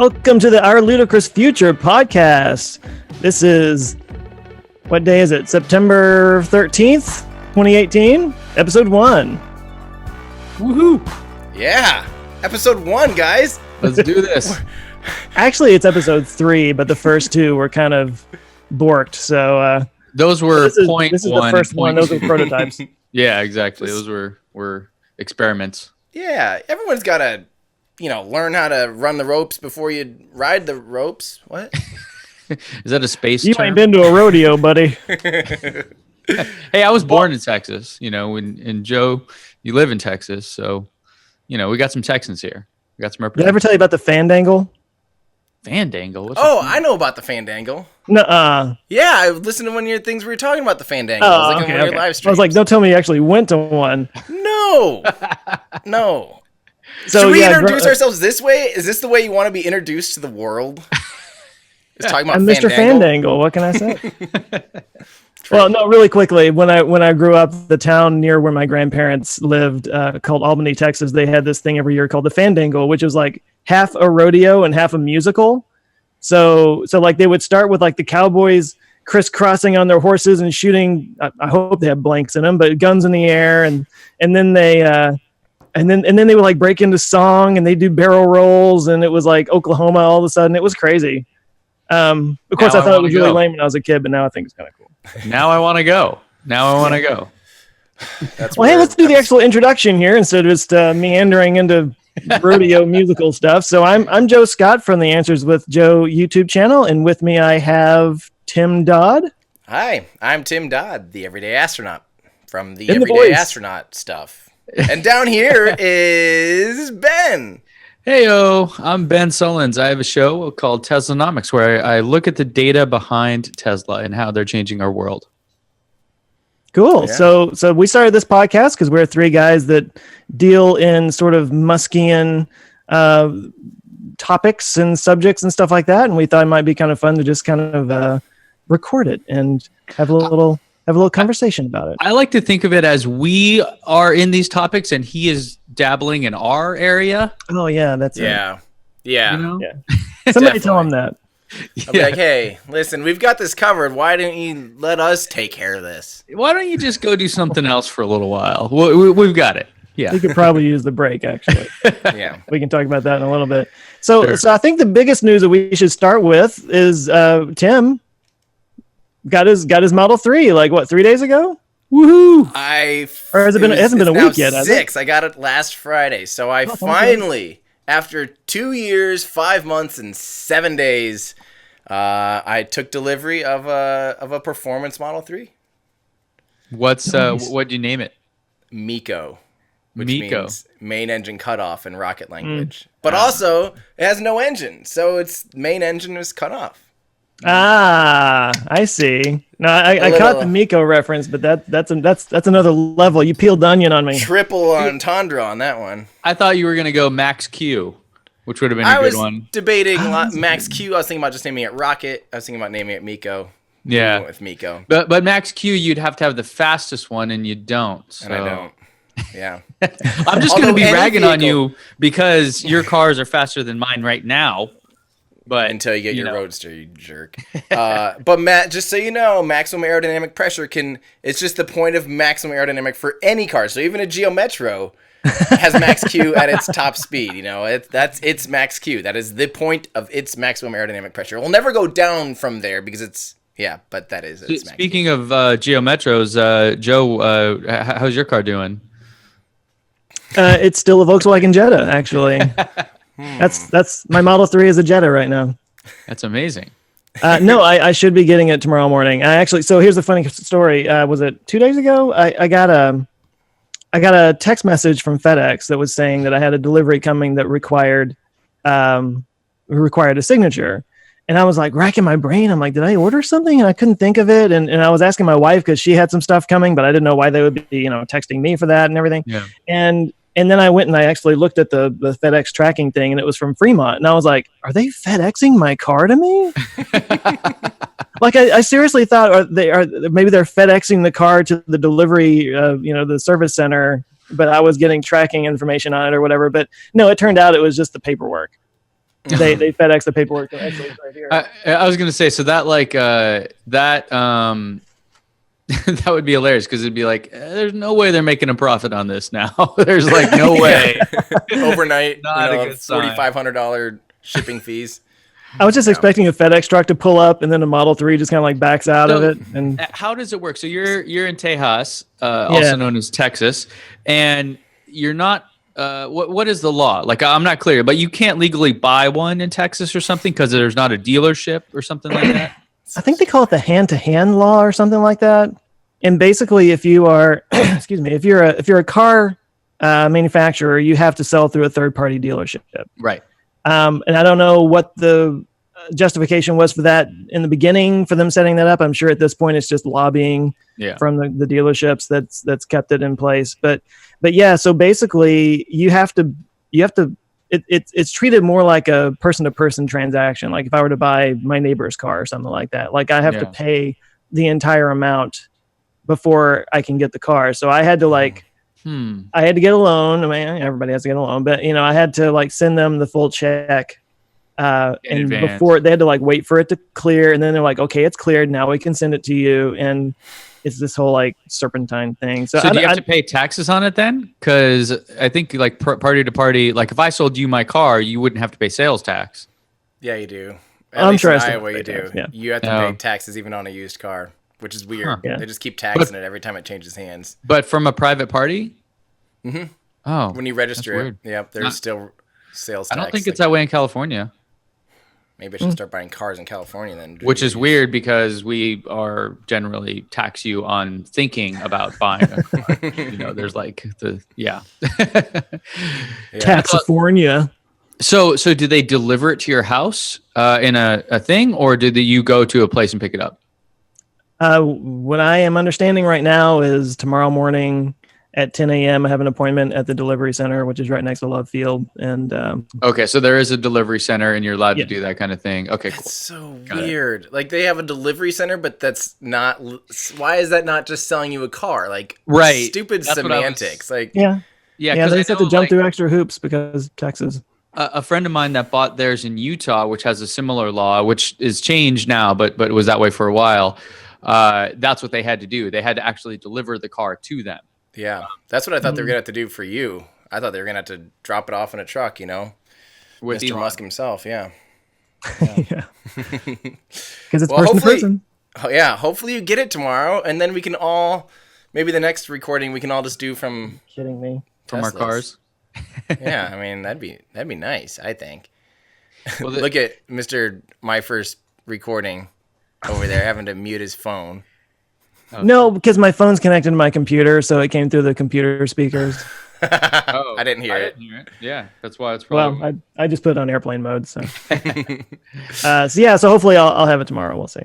Welcome to the Our Ludicrous Future podcast. This is, what day is it? September 13th, 2018, episode 1. Woohoo! Yeah, episode 1, guys. Let's do this. Actually, it's episode 3, but the first 2 were kind of borked. So those were this is one. The first one. Those were prototypes. Yeah, exactly. Those were experiments. Yeah, everyone's got to, learn how to run the ropes before you ride the ropes. What? Is that a space You term? ain't been to a rodeo, buddy. Hey, I was born in Texas, and Joe, you live in Texas, so, we got some Texans here. We got some Did I ever tell you about the Fandangle? Fandangle? What's I know about the Fandangle. Nuh-uh. Yeah, I listened to one of your things where you were talking about the Fandangle. Oh, I was like okay, on one of okay. your live I streams. was like, don't tell me you actually went to one. No. No. So, Should we yeah, introduce ourselves this way? Is this the way you want to be introduced to the world? Is talking about I'm Mr. Fandangle. What can I say? Well, no, really quickly. When I grew up, the town near where my grandparents lived, called Albany, Texas, they had this thing every year called the Fandangle, which was like half a rodeo and half a musical. So like they would start with like the cowboys crisscrossing on their horses and shooting. I hope they have blanks in them, but guns in the air, and then they and then they would like break into song and they do barrel rolls, and it was like Oklahoma all of a sudden. It was crazy. Of course, I thought it was really lame when I was a kid, but now I think it's kind of cool. Now I want to go. Well, hey, let's do the actual introduction here instead of just meandering into rodeo musical stuff. So I'm Joe Scott from the Answers with Joe YouTube channel, and with me I have Tim Dodd. Hi, I'm Tim Dodd, the Everyday Astronaut from the In the Everyday voice. Astronaut stuff. And down here is Ben. Heyo, I'm Ben Sullins. I have a show called Teslanomics where I look at the data behind Tesla and how they're changing our world. Cool. Yeah. So we started this podcast because we're 3 guys that deal in sort of Muskian topics and subjects and stuff like that, and we thought it might be kind of fun to just kind of record it and have a little conversation about it. I like to think of it as we are in these topics and he is dabbling in our area. Oh yeah, that's it. Yeah. Yeah. Somebody tell him that. I'll be like, hey, listen, we've got this covered. Why don't you let us take care of this? Why don't you just go do something else for a little while? We've got it. Yeah. We could probably use the break, actually. Yeah. We can talk about that in a little bit. So, Sure. So I think the biggest news that we should start with is Tim got his Model 3 like what, 3 days ago? Woohoo! Or has it hasn't been a week yet, has it? 6. I got it last Friday. So I finally, after 2 years, 5 months, and 7 days, I took delivery of a performance Model 3. What's what'd you name it? Miko. Which Miko. means main engine cutoff in rocket language. But also, it has no engine, so its main engine was cut off. Ah, I see. No, I caught the Miko reference, but that's another level. You peeled the onion on me. Triple entendre on that one. I thought you were going to go Max Q, which would have been a good one. I was debating Max Q. I was thinking about just naming it Rocket. I was thinking about naming it Miko. Yeah. I went with Miko. But Max Q, you'd have to have the fastest one, and you don't. So. And I don't. Yeah. I'm just going to be any ragging on vehicle- you because your cars are faster than mine right now. But Until you get your Roadster, you jerk. But Matt, just so you know, maximum aerodynamic pressure it's just the point of maximum aerodynamic for any car. So even a Geo Metro has max Q at its top speed. That's its max Q. That is the point of its maximum aerodynamic pressure. It will never go down from there because it's, but that is its max Speaking of Geo Metros, Joe, how's your car doing? It's still a Volkswagen Jetta, actually. That's my Model 3 is a Jetta right now. That's amazing. No, I should be getting it tomorrow morning. So here's the funny story. Was it 2 days ago? I got a text message from FedEx that was saying that I had a delivery coming that required a signature. And I was like racking my brain. I'm like, did I order something? And I couldn't think of it. And I was asking my wife because she had some stuff coming, but I didn't know why they would be, texting me for that and everything. Yeah. And then I went and I actually looked at the FedEx tracking thing, and it was from Fremont. And I was like, are they FedExing my car to me? Like I seriously thought maybe they're FedExing the car to the delivery, the service center, but I was getting tracking information on it or whatever. But no, it turned out it was just the paperwork. they FedEx the paperwork. Actually, it's right here. I was gonna say, so that that would be hilarious because it'd be like, there's no way they're making a profit on this now. There's like no way. Overnight, Not a good sign. $4,500 shipping fees. I was just expecting a FedEx truck to pull up and then a Model 3 just kind of like backs out of it. And how does it work? So you're in Tejas, also known as Texas, and you're not. What is the law? Like, I'm not clear, but you can't legally buy one in Texas or something because there's not a dealership or something like that. I think they call it the hand-to-hand law or something like that. And basically, if you are, excuse me, if you're a car manufacturer, you have to sell through a third-party dealership. Right. And I don't know what the justification was for that in the beginning for them setting that up. I'm sure at this point it's just lobbying from the dealerships that's kept it in place. But yeah, so basically you have to. It's treated more like a person-to-person transaction. Like if I were to buy my neighbor's car or something like that, like I have to pay the entire amount before I can get the car. So I had to I had to get a loan. I mean, everybody has to get a loan, but I had to like send them the full check. And advance. Before they had to like wait for it to clear, and then they're like, okay, it's cleared. Now we can send it to you. And it's this whole like serpentine thing. So do you have to pay taxes on it then? Because I think like party to party, like if I sold you my car, you wouldn't have to pay sales tax. Yeah, you do. I'm sure in Iowa you do. Tax, yeah. You have to pay taxes even on a used car, which is weird. Yeah. They just keep taxing it every time it changes hands. But from a private party? Mm-hmm. Oh. When you register it, weird. yep, there's still sales tax. I don't think it's that way in California. Maybe I should start buying cars in California then. Which is weird because we are generally tax you on thinking about buying a car. There's like Taxifornia. So do they deliver it to your house in a thing, or did you go to a place and pick it up? What I am understanding right now is tomorrow morning at 10 a.m. I have an appointment at the delivery center, which is right next to Love Field. And okay, so there is a delivery center, and you're allowed to do that kind of thing. Okay, cool. That's so weird. Like they have a delivery center, but that's not. Why is that not just selling you a car? Like stupid semantics. Like yeah. They just have to jump through extra hoops because Texas. A friend of mine that bought theirs in Utah, which has a similar law, which is changed now, but it was that way for a while. That's what they had to do. They had to actually deliver the car to them. Yeah, that's what I thought they were gonna have to do for you. I thought they were gonna have to drop it off in a truck, with Mr. Musk himself. Yeah. Because it's person to person. Oh yeah, hopefully you get it tomorrow, and then we can all maybe the next recording we can all just do from kidding me from our cars. Yeah, I mean that'd be nice. I think. Well, look at Mr. My first recording over there having to mute his phone. Okay. No, because my phone's connected to my computer, so it came through the computer speakers. I didn't hear it. Yeah, that's why it's probably. Well, I just put it on airplane mode. So, so hopefully I'll have it tomorrow. We'll see.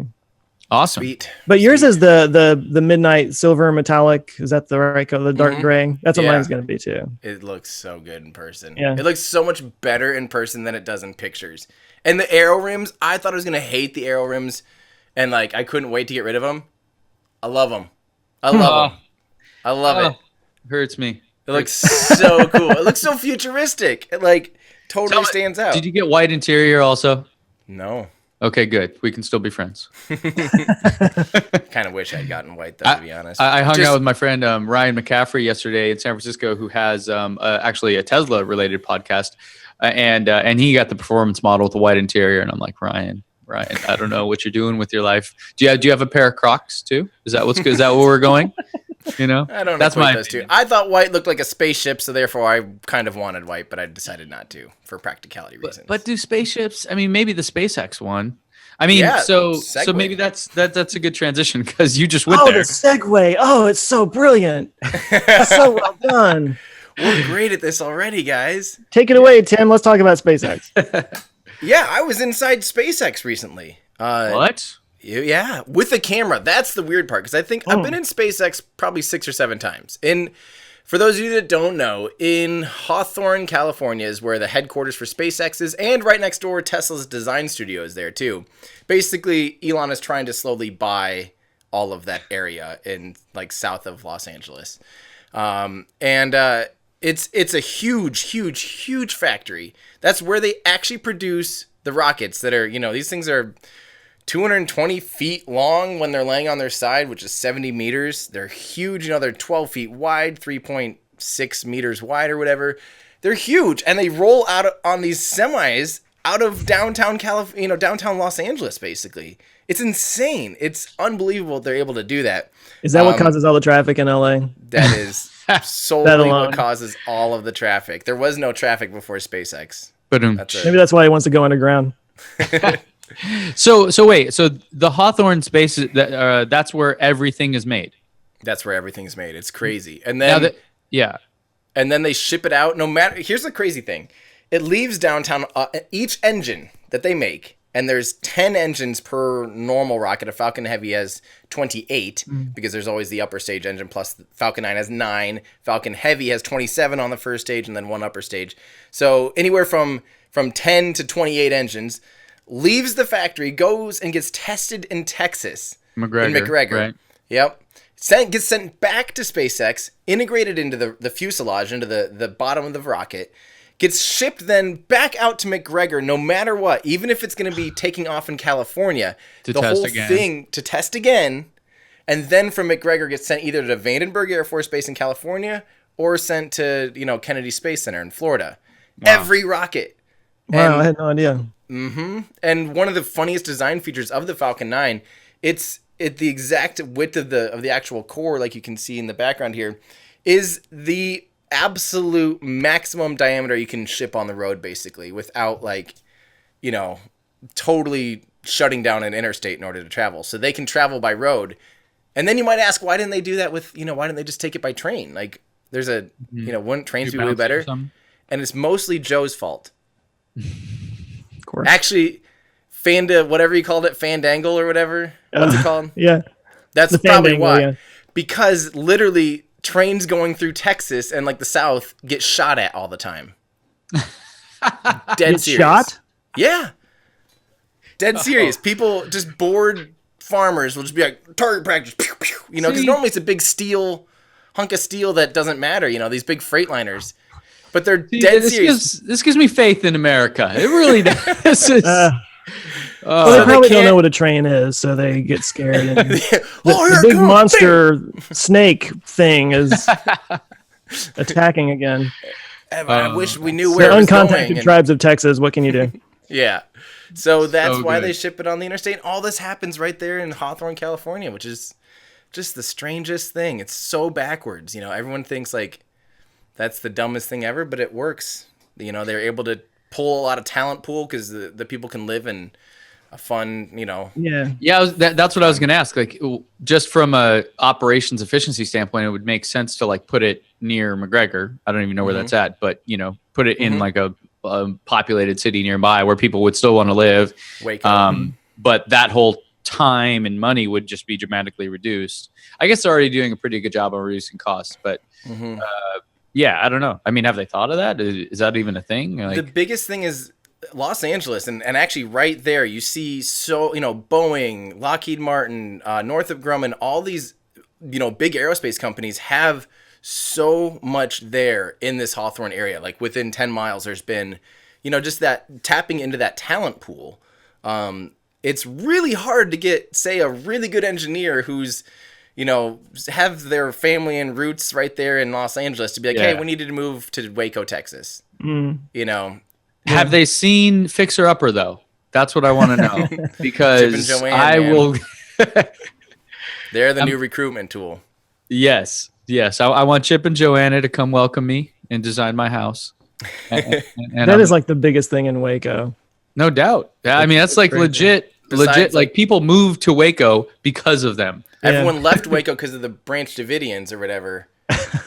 Awesome. Sweet. But yours is the midnight silver metallic. Is that the right color? The dark gray. That's what mine's gonna be too. It looks so good in person. Yeah. It looks so much better in person than it does in pictures. And the aero rims, I thought I was gonna hate the aero rims, and like I couldn't wait to get rid of them. I love them. I love them. I love it. Hurts me. It looks so cool. It looks so futuristic. It like totally stands out. Did you get white interior also? No. Okay, good. We can still be friends. Kind of wish I'd gotten white though, to be honest. I hung out with my friend Ryan McCaffrey yesterday in San Francisco, who has actually a Tesla related podcast, and he got the performance model with the white interior, and I'm like, Ryan, I don't know what you're doing with your life. Do you have a pair of Crocs too? Is that what's good? Is that where we're going? I don't know. That's my those two. I thought white looked like a spaceship, so therefore I kind of wanted white, but I decided not to for practicality reasons. But do spaceships? I mean, maybe the SpaceX one. I mean, so maybe that's a good transition because you just went there. Oh, the segue! Oh, it's so brilliant. So well done. We're great at this already, guys. Take it away, Tim. Let's talk about SpaceX. Yeah, I was inside SpaceX recently. What? Yeah, with a camera. That's the weird part, because I think I've been in SpaceX probably 6 or 7 times. And for those of you that don't know, in Hawthorne, California is where the headquarters for SpaceX is, and right next door, Tesla's design studio is there too. Basically, Elon is trying to slowly buy all of that area in like south of Los Angeles. It's a huge factory. That's where they actually produce the rockets that are, these things are 220 feet long when they're laying on their side, which is 70 meters. They're huge. They're 12 feet wide, 3.6 meters wide or whatever. They're huge. And they roll out on these semis out of downtown California, downtown Los Angeles, basically. It's insane. It's unbelievable they're able to do that. Is that what causes all the traffic in LA? That is solely what causes all of the traffic. There was no traffic before SpaceX. Maybe that's why he wants to go underground. So wait. So the Hawthorne space, that's where everything is made. That's where everything's made. It's crazy. And then and then they ship it out. No matter. Here's the crazy thing. It leaves downtown. Each engine that they make, and there's 10 engines per normal rocket. A Falcon Heavy has 28 because there's always the upper stage engine, plus the Falcon 9 has 9. Falcon Heavy has 27 on the first stage and then one upper stage. So anywhere from 10 to 28 engines leaves the factory, goes and gets tested in Texas. In McGregor. Right. Yep. Gets sent back to SpaceX, integrated into the fuselage, into the bottom of the rocket. Gets shipped then back out to McGregor, no matter what, even if it's going to be taking off in California, the whole thing to test again, and then from McGregor gets sent either to Vandenberg Air Force Base in California or sent to Kennedy Space Center in Florida. Wow. Every rocket. Wow, I had no idea. Mm-hmm. And one of the funniest design features of the Falcon 9, it's the exact width of the actual core, like you can see in the background here, is the absolute maximum diameter you can ship on the road, basically, without totally shutting down an interstate in order to travel. So they can travel by road. And then you might ask, why didn't they do that why didn't they just take it by train? Like there's wouldn't trains be way better? And it's mostly Joe's fault. Of course. Actually, whatever you called it, Fandangle or whatever. What's it called? Yeah. That's probably why. Yeah. Because literally trains going through Texas and the South get shot at all the time. Dead serious. Shot? Yeah. Dead serious. People, just bored farmers will just be like, target practice, pew, pew. Because normally it's a big hunk of steel that doesn't matter, these big Freightliners. But they're dead serious. This gives me faith in America. It really does. Well, they probably don't know what a train is, so they get scared. And the big monster snake thing is attacking again. I wish we knew where it was uncontacted tribes of Texas. What can you do? Yeah. So that's why they ship it on the interstate. All this happens right there in Hawthorne, California, which is just the strangest thing. It's so backwards. Everyone thinks that's the dumbest thing ever, but it works. They're able to pull a lot of talent pool because the people can live in a fun, that's what I was gonna ask. Just from a operations efficiency standpoint, it would make sense to put it near McGregor. I don't even know where that's at, but put it in a populated city nearby where people would still want to live. But that whole time and money would just be dramatically reduced. I guess they're already doing a pretty good job on reducing costs, but I don't know. I mean, have they thought of that? Is that even a thing? The biggest thing is Los Angeles, and actually right there you see Boeing, Lockheed Martin, Northrop Grumman, all these big aerospace companies have so much there in this Hawthorne area. Within 10 miles there's been just that tapping into that talent pool. It's really hard to get, say, a really good engineer who's have their family and roots right there in Los Angeles to be like, hey, we needed to move to Waco, Texas. Have they seen Fixer Upper though? That's what I want to know, because I will. They're the new recruitment tool. Yes. I want Chip and Joanna to come welcome me and design my house. And that is the biggest thing in Waco. No doubt. I mean, that's legit. People move to Waco because of them. Everyone left Waco because of the Branch Davidians or whatever.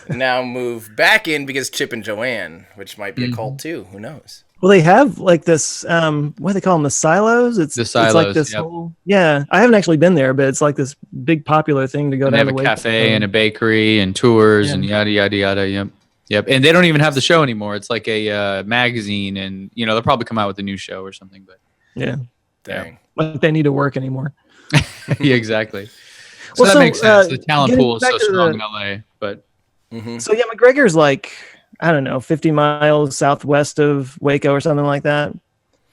Now move back in because Chip and Joanne, which might be a cult too. Who knows? Well, they have this, what do they call them? The silos? It's the silos, it's this whole, I haven't actually been there, but it's this big popular thing to go down. They have a cafe and a bakery and tours and yada, yada, yada. Yep. And they don't even have the show anymore. It's a magazine, and, they'll probably come out with a new show or something, but dang. Like they need to work anymore. Yeah, exactly. So that makes sense. The talent pool is so strong in LA, but. So McGregor's I don't know, 50 miles southwest of Waco or something like that.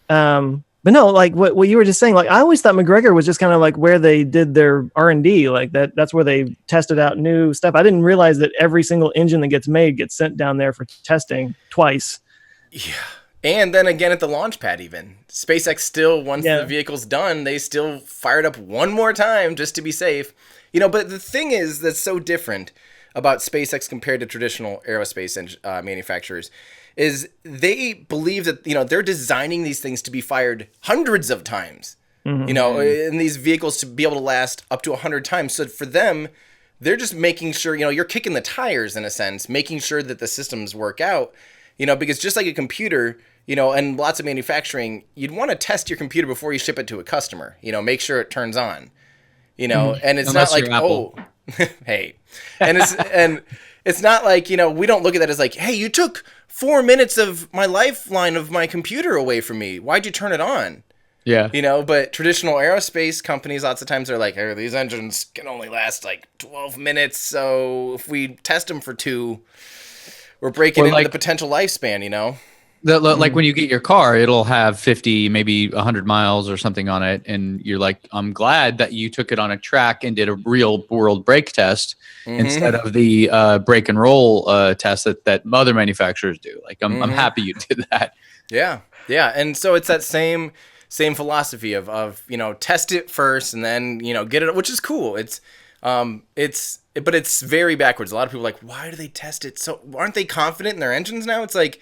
But no, like what you were just saying, like I always thought McGregor was just kind of like where they did their R&D, like that's where they tested out new stuff. I didn't realize that every single engine that gets made gets sent down there for testing twice. Yeah. And then again at the launch pad even. SpaceX still, once the vehicle's done, they still fired up one more time just to be safe. You know, but the thing is that's so different about SpaceX compared to traditional aerospace manufacturers is they believe that, you know, they're designing these things to be fired hundreds of times, you know, and these vehicles to be able to last up to 100 times. So for them, they're just making sure, you know, you're kicking the tires in a sense, making sure that the systems work out, you know, because just like a computer, you know, and lots of manufacturing, you'd want to test your computer before you ship it to a customer, you know, make sure it turns on, you know, and it's Unless not like, oh, hey, and it's not like, you know, we don't look at that as like, hey, you took 4 minutes of my lifeline of my computer away from me. Why'd you turn it on? Yeah. You know, but traditional aerospace companies, lots of times they're like, hey, these engines can only last like 12 minutes. So if we test them for 2, we're breaking into the potential lifespan, you know? Like when you get your car, it'll have 50, maybe 100 miles or something on it. And you're like, I'm glad that you took it on a track and did a real world brake test instead of the brake and roll test that other manufacturers do. Like, I'm happy you did that. Yeah. Yeah. And so it's that same philosophy of, you know, test it first and then, you know, get it, which is cool. But it's very backwards. A lot of people are like, why do they test it? So aren't they confident in their engines now? It's like,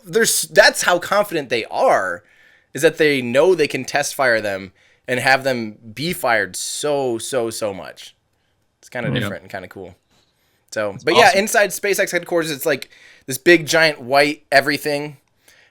that's how confident they are, is that they know they can test fire them and have them be fired so much. It's kind of different and kind of cool. So, but awesome. Yeah, inside SpaceX headquarters, it's like this big giant white everything.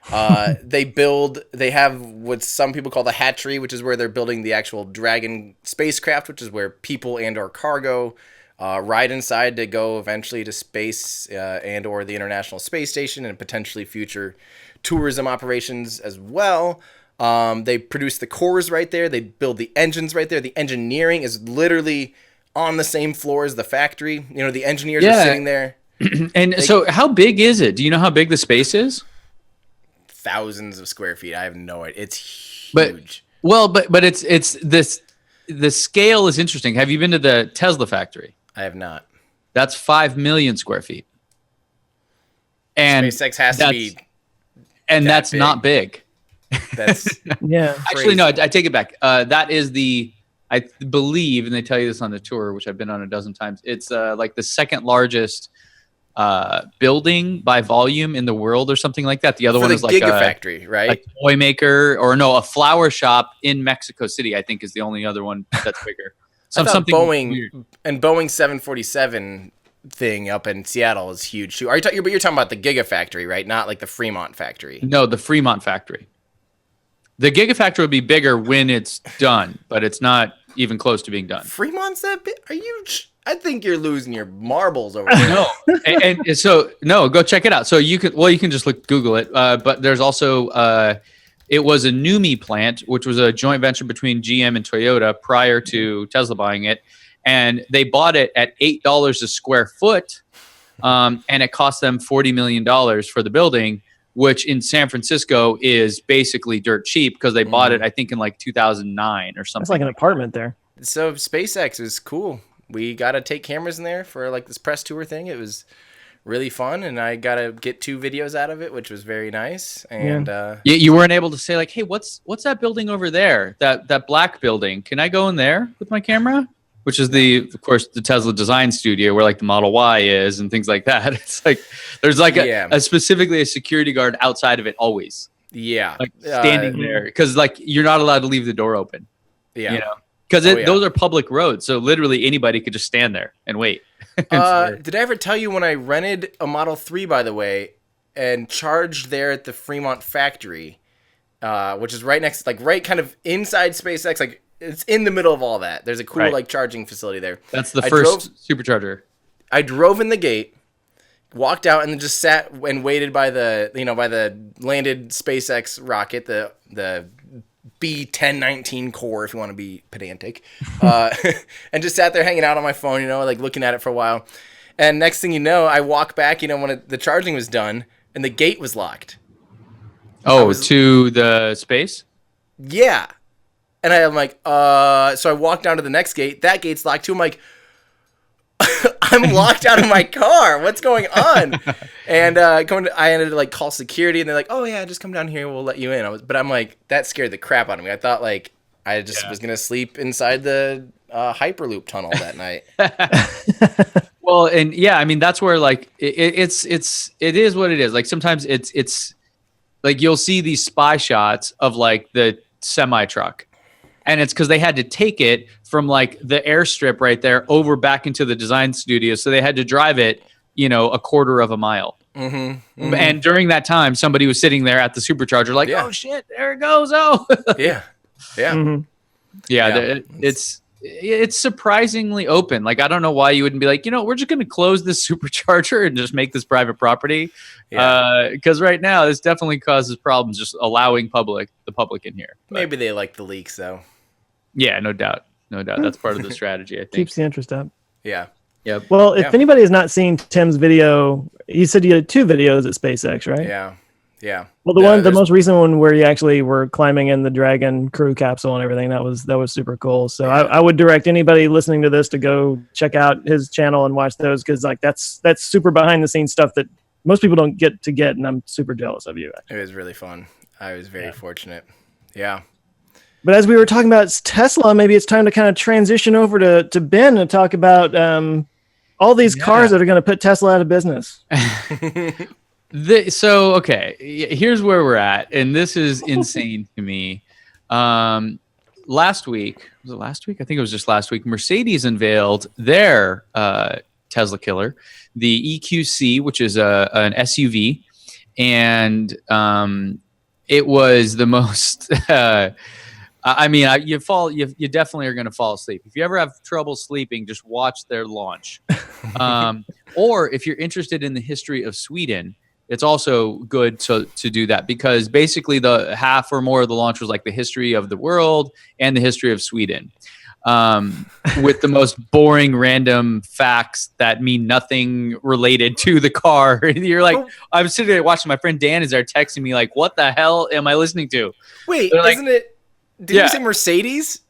They have what some people call the hatchery, which is where they're building the actual Dragon spacecraft, which is where people and or cargo ride inside to go eventually to space and or the International Space Station and potentially future tourism operations as well. They produce the cores right there. They build the engines right there. The engineering is literally on the same floor as the factory. You know, the engineers are sitting there. And so how big is it? Do you know how big the space is? Thousands of square feet. I have no idea. It's huge. But it's this, the scale is interesting. Have you been to the Tesla factory? I have not. That's 5 million square feet. And SpaceX has to be. And that's big. Not big. That's yeah. Actually, no, I take it back. That is I believe, and they tell you this on the tour, which I've been on a dozen times. It's like the second largest building by volume in the world or something like that. The other one is like Gigafactory, right? A toy maker, or no, a flower shop in Mexico City, I think, is the only other one that's bigger. Something Boeing weird. And Boeing 747 thing up in Seattle is huge too. But you're talking about the Gigafactory, right? Not like the Fremont factory. No, the Fremont factory. The Gigafactory would be bigger when it's done, but it's not even close to being done. Fremont's that big? Are you? I think you're losing your marbles over there. No, and so no, go check it out. So you can just Google it. But there's also it was a NUMMI plant, which was a joint venture between GM and Toyota prior to Tesla buying it, and they bought it at $8 a square foot, and it cost them $40 million for the building, which in San Francisco is basically dirt cheap because they bought it, I think, in like 2009 or something. It's like an apartment there. So SpaceX is cool. We got to take cameras in there for like this press tour thing. It was really fun, and I got to get 2 videos out of it, which was very nice. And you weren't able to say like, hey, what's that building over there? That black building. Can I go in there with my camera? Which is of course, the Tesla design studio where like the Model Y is and things like that. It's like there's like specifically a security guard outside of it always. Yeah, like standing there because like you're not allowed to leave the door open. Yeah, you know, because those are public roads, so literally anybody could just stand there and wait. Did I ever tell you when I rented a Model 3, by the way, and charged there at the Fremont factory, which is right next, like right kind of inside SpaceX, like. It's in the middle of all that. There's a cool like charging facility there. That's the first supercharger. I drove in the gate, walked out, and then just sat and waited by the landed SpaceX rocket, the B1019 core, if you want to be pedantic, and just sat there hanging out on my phone, like looking at it for a while. And next thing you know, I walk back, when the charging was done and the gate was locked. Oh, to the space? Yeah. And I'm like, so I walk down to the next gate. That gate's locked too. I'm like, I'm locked out of my car. What's going on? And I ended to like call security, and they're like, "Oh yeah, just come down here. We'll let you in." But I'm like, that scared the crap out of me. I thought like I just was gonna sleep inside the Hyperloop tunnel that night. Well, and yeah, I mean that's where like it is what it is. Like sometimes it's like you'll see these spy shots of like the semi truck. And it's because they had to take it from like the airstrip right there over back into the design studio. So they had to drive it, a quarter of a mile. And during that time, somebody was sitting there at the supercharger like, oh shit, there it goes. Oh, yeah. It's surprisingly open. Like, I don't know why you wouldn't be like, we're just going to close this supercharger and just make this private property. Because right now this definitely causes problems just allowing the public in here. But maybe they like the leaks though. Yeah, no doubt. That's part of the strategy, I think. Keeps the interest up. Yeah. Yep. Well, if anybody has not seen Tim's video, you said you had 2 videos at SpaceX, right? Yeah. Well, the most recent one where you actually were climbing in the Dragon crew capsule and everything, that was super cool. So I would direct anybody listening to this to go check out his channel and watch those, because like that's super behind the scenes stuff that most people don't get, and I'm super jealous of you. It was really fun. I was very fortunate. Yeah. But as we were talking about Tesla, maybe it's time to kind of transition over to Ben and talk about all these cars that are going to put Tesla out of business. So, okay, here's where we're at. And this is insane to me. Last week, was it last week? I think it was just last week. Mercedes unveiled their Tesla killer, the EQC, which is an SUV. And it was the most... you definitely are going to fall asleep. If you ever have trouble sleeping, just watch their launch. Or if you're interested in the history of Sweden, it's also good to do that, because basically the half or more of the launch was like the history of the world and the history of Sweden, with the most boring random facts that mean nothing related to the car. You're like, I'm sitting there watching, my friend Dan is there texting me like, what the hell am I listening to? Wait, isn't it? Did you say Mercedes?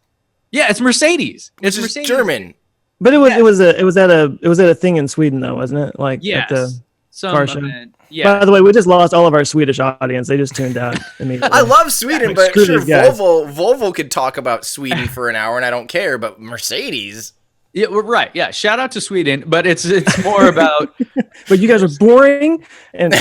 Yeah, it's Mercedes. It's Mercedes. German. But it was at a thing in Sweden though, wasn't it? Like at the car show. By the way, we just lost all of our Swedish audience. They just tuned out immediately. I love Sweden, but sure, Volvo could talk about Sweden for an hour and I don't care, but Mercedes. Yeah, we're right. Yeah, shout out to Sweden, but it's more about. But you guys are boring and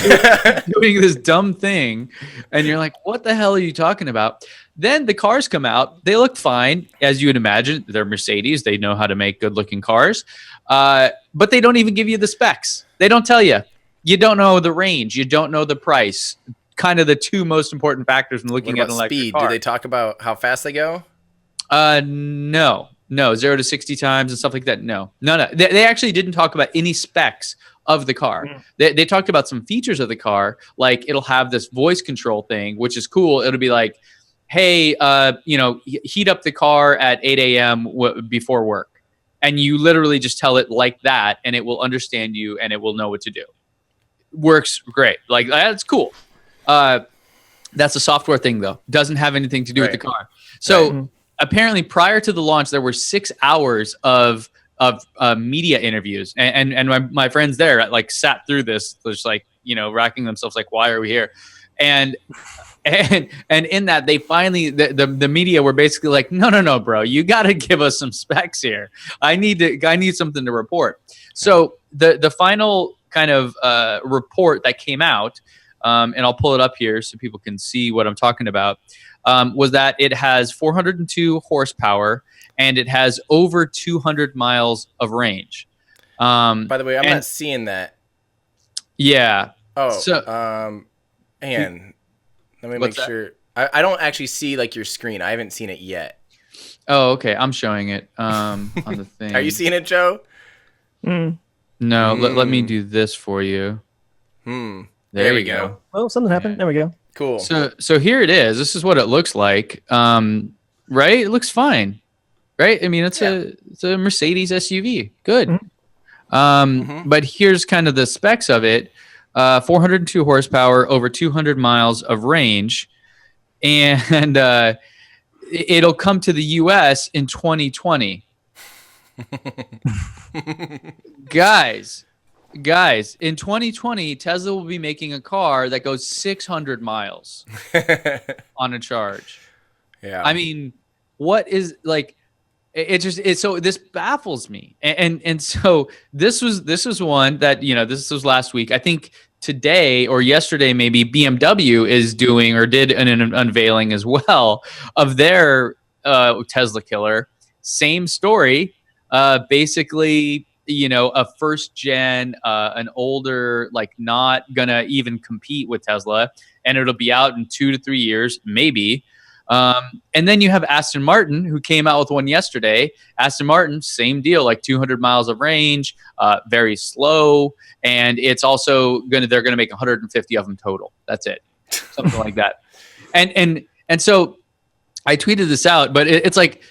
doing this dumb thing, and you're like, "What the hell are you talking about?" Then the cars come out; they look fine, as you would imagine. They're Mercedes; they know how to make good-looking cars, but they don't even give you the specs. They don't tell you. You don't know the range. You don't know the price. Kind of the 2 most important factors when looking at an electric speed? car. Do they talk about how fast they go? No, 0 to 60 times and stuff like that. No. They actually didn't talk about any specs of the car. They talked about some features of the car, like it'll have this voice control thing, which is cool. It'll be like, hey, heat up the car at 8 a.m. Before work. And you literally just tell it like that, and it will understand you, and it will know what to do. Works great. Like, that's cool. That's a software thing, though. Doesn't have anything to do with the car. So apparently prior to the launch, there were 6 hours of media interviews. And my friends there like sat through this, just like, racking themselves like, why are we here? And in that, they finally, the media were basically like, no, bro, you got to give us some specs here. I need something to report. So the final kind of report that came out, and I'll pull it up here so people can see what I'm talking about, was that it has 402 horsepower and it has over 200 miles of range. By the way, I'm not seeing that. Yeah. Oh, so, and let me make sure. I don't actually see like your screen. I haven't seen it yet. Oh, okay. I'm showing it on the thing. Are you seeing it, Joe? No, let me do this for you. There we go. Well, something happened. There we go. Cool. So here it is. This is what it looks like. Right? It looks fine. Right? I mean, it's a Mercedes SUV. Good. But here's kind of the specs of it. 402 horsepower, over 200 miles of range. And it'll come to the U.S. in 2020. Guys, in 2020, Tesla will be making a car that goes 600 miles on a charge. Yeah. I mean, what is like? So this baffles me, and so this was one that this was last week. I think today or yesterday maybe BMW is doing or did an unveiling as well of their Tesla killer. Same story, basically. A first gen, an older, like not gonna even compete with Tesla, and it'll be out in 2 to 3 years, maybe. And then you have Aston Martin, who came out with one yesterday. Aston Martin, same deal, like 200 miles of range, very slow, and it's also they're gonna make 150 of them total. That's it, something like that. And so I tweeted this out, but it's like,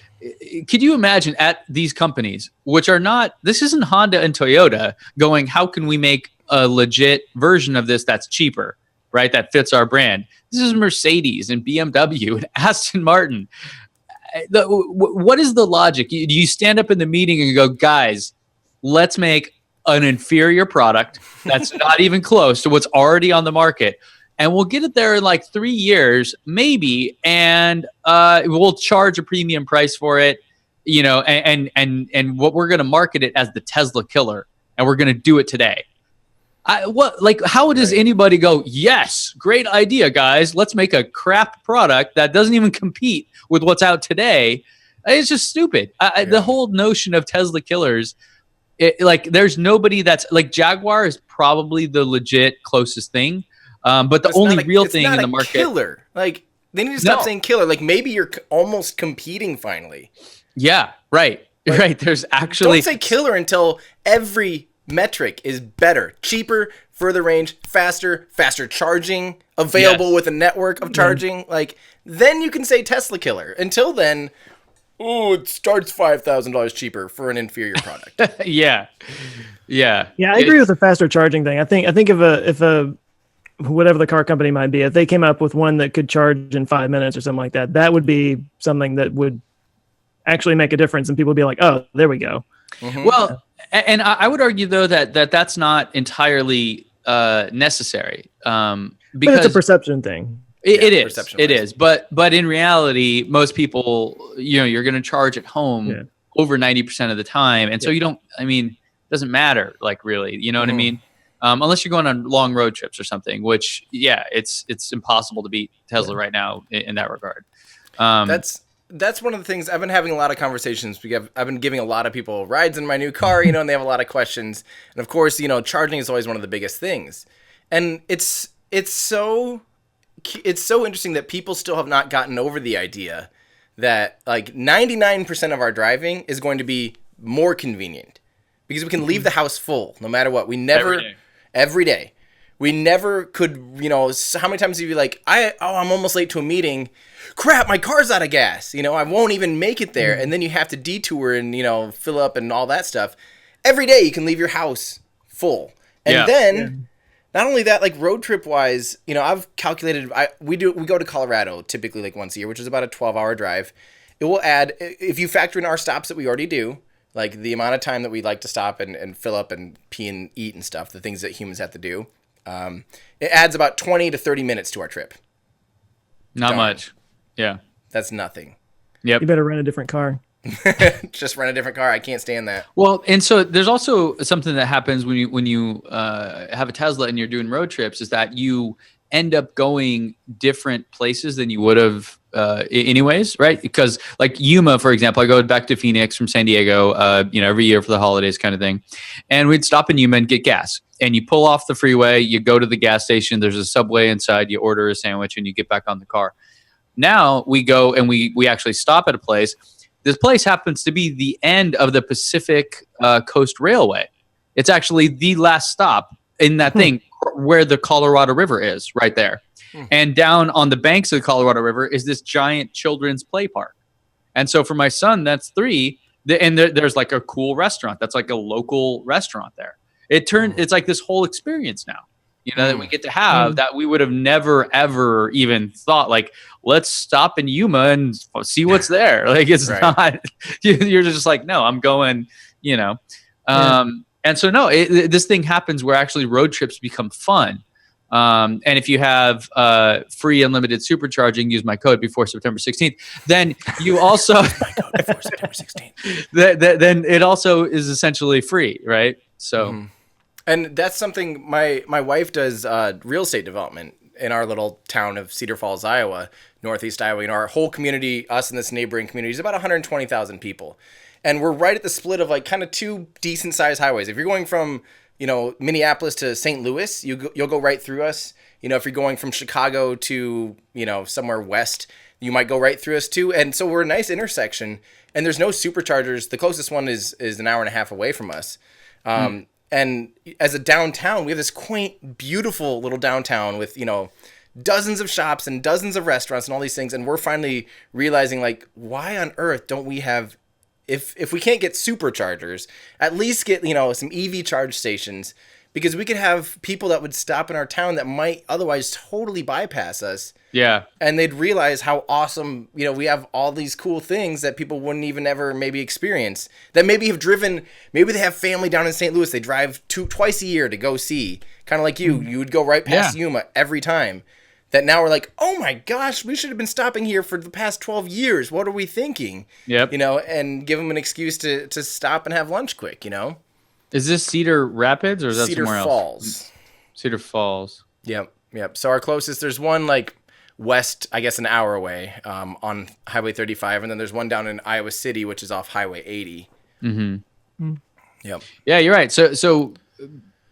could you imagine at these companies, which are not, this isn't Honda and Toyota, going, how can we make a legit version of this that's cheaper, right? That fits our brand. This is Mercedes and BMW and Aston Martin. What is the logic? You stand up in the meeting and go, guys, let's make an inferior product that's not even close to what's already on the market. And we'll get it there in like 3 years, maybe, and we'll charge a premium price for it, and what we're going to market it as the Tesla killer, and we're going to do it today. How does anybody go, yes, great idea, guys, let's make a crap product that doesn't even compete with what's out today? It's just stupid. The whole notion of Tesla killers, there's nobody that's like, Jaguar is probably the legit closest thing. But the only real thing in the market, killer. Like, they need to stop saying killer. Like, maybe you're almost competing finally. Yeah, right. Right. There's actually, don't say killer until every metric is better, cheaper, further range, faster charging, available with a network of charging. Like, then you can say Tesla killer. Until then, it starts $5,000 cheaper for an inferior product. Yeah. I agree with the faster charging thing. I think if a whatever the car company might be, if they came up with one that could charge in 5 minutes or something like that, that would be something that would actually make a difference, and people would be like, oh, there we go. Mm-hmm. Well, and I would argue though that's not entirely necessary, because but it's a perception thing. It is. But in reality, most people, you're going to charge at home over 90% of the time, and so it doesn't matter, like, really, what I mean? Unless you're going on long road trips or something, which, it's impossible to beat Tesla right now in that regard. That's one of the things. I've been having a lot of conversations because I've been giving a lot of people rides in my new car, and they have a lot of questions. And of course, charging is always one of the biggest things. And it's so interesting that people still have not gotten over the idea that like 99% of our driving is going to be more convenient because we can leave the house full no matter what. We never every day. We never could, how many times have you like, I'm almost late to a meeting. Crap, my car's out of gas. I won't even make it there. And then you have to detour and, fill up and all that stuff. Every day you can leave your house full. And then not only that, like road trip wise, I've calculated, we go to Colorado typically like once a year, which is about a 12-hour drive. It will add, if you factor in our stops that we already do, like the amount of time that we like to stop and fill up and pee and eat and stuff, the things that humans have to do. It adds about 20 to 30 minutes to our trip. Not much. Yeah. That's nothing. Yep. You better rent a different car. Just rent a different car. I can't stand that. Well, and so there's also something that happens when you have a Tesla and you're doing road trips, is that you end up going different places than you would have anyways, right? Because like Yuma, for example, I go back to Phoenix from San Diego, every year for the holidays kind of thing. And we'd stop in Yuma and get gas. And you pull off the freeway, you go to the gas station, there's a Subway inside, you order a sandwich and you get back on the car. Now we go and we actually stop at a place. This place happens to be the end of the Pacific Coast Railway. It's actually the last stop in that thing where the Colorado River is, right there. And down on the banks of the Colorado River is this giant children's play park. And so for my son, that's 3, And there's like a cool restaurant that's like a local restaurant there. It's like this whole experience now, that we get to have that we would have never ever even thought, like, let's stop in Yuma and see what's there. Like, it's not, you're just like, no, I'm going, and so no, this thing happens where actually road trips become fun. And if you have free unlimited supercharging, use my code before September 16th. Then you also before September 16th. Then it also is essentially free, right? So, and that's something my wife does real estate development in our little town of Cedar Falls, Iowa, Northeast Iowa. Our whole community, us and this neighboring community, is about 120,000 people, and we're right at the split of like kind of two decent sized highways. If you're going from Minneapolis to St. Louis, you'll go right through us. If you're going from Chicago to, somewhere west, you might go right through us too. And so we're a nice intersection, and there's no superchargers. The closest one is an hour and a half away from us. And as a downtown, we have this quaint, beautiful little downtown with, dozens of shops and dozens of restaurants and all these things. And we're finally realizing, like, why on earth don't we have, if we can't get superchargers, at least get, some EV charge stations, because we could have people that would stop in our town that might otherwise totally bypass us. Yeah. And they'd realize how awesome, we have all these cool things that people wouldn't even ever maybe experience, that maybe they have family down in St. Louis. They drive twice a year to go see, kind of like you would go right past Yuma every time. That now we're like, oh my gosh, we should have been stopping here for the past 12 years. What are we thinking? Yep. And give them an excuse to stop and have lunch quick, Is this Cedar Rapids or is that Cedar somewhere Falls. else? Cedar Falls. Yep. So our closest, there's one like west, I guess an hour away on Highway 35. And then there's one down in Iowa City, which is off Highway 80. Mm-hmm. Yep. Yeah, you're right. So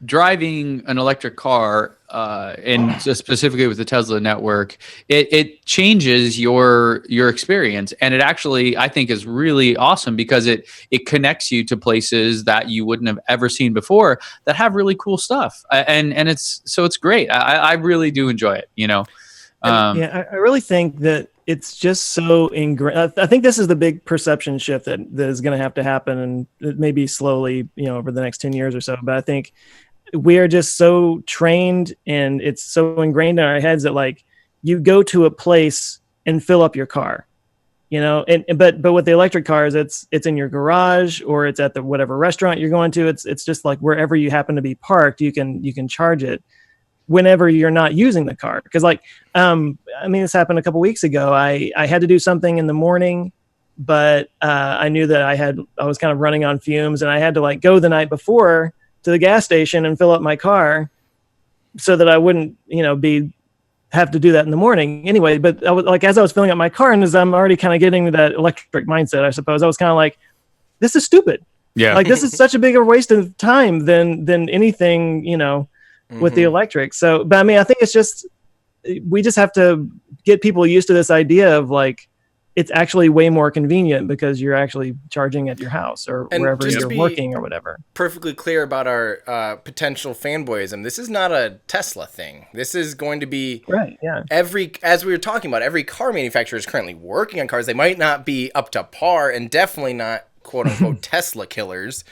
driving an electric car, and specifically with the Tesla network, it changes your experience, and it actually, I think, is really awesome because it connects you to places that you wouldn't have ever seen before that have really cool stuff, and it's great. I really do enjoy it. I really think that it's just so ingrained. I think this is the big perception shift that is going to have to happen, and it may be slowly, over the next 10 years or so. But I think we are just so trained, and it's so ingrained in our heads that, like, you go to a place and fill up your car, but with the electric cars, it's in your garage or it's at the whatever restaurant you're going to. It's just like wherever you happen to be parked, you can charge it whenever you're not using the car. Because this happened a couple weeks ago. I had to do something in the morning, but I knew that I was kind of running on fumes, and I had to go the night before to the gas station and fill up my car so that I wouldn't, have to do that in the morning anyway. But I was as I was filling up my car, and as I'm already kind of getting to that electric mindset, I suppose, I was kind of like, this is stupid. Yeah. This is such a bigger waste of time than anything, with the electric. So, but I think it's just, we just have to get people used to this idea of it's actually way more convenient because you're actually charging at your house or and wherever you're working or whatever. Perfectly clear about our potential fanboyism. This is not a Tesla thing. This is going to be right. Yeah. As we were talking about, every car manufacturer is currently working on cars. They might not be up to par, and definitely not quote unquote Tesla killers.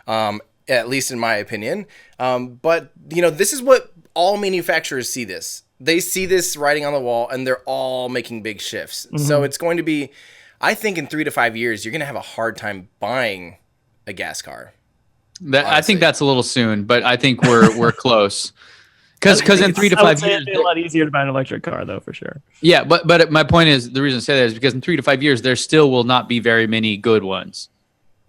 At least in my opinion. But this is what all manufacturers see this. They see this writing on the wall, and they're all making big shifts. Mm-hmm. So it's going to be, I think in 3 to 5 years, you're going to have a hard time buying a gas car. I think that's a little soon, but I think we're close. Because in 3 to 5 years, it'd be a lot easier to buy an electric car, though, for sure. Yeah, but my point is, the reason I say that is because in 3 to 5 years, there still will not be very many good ones.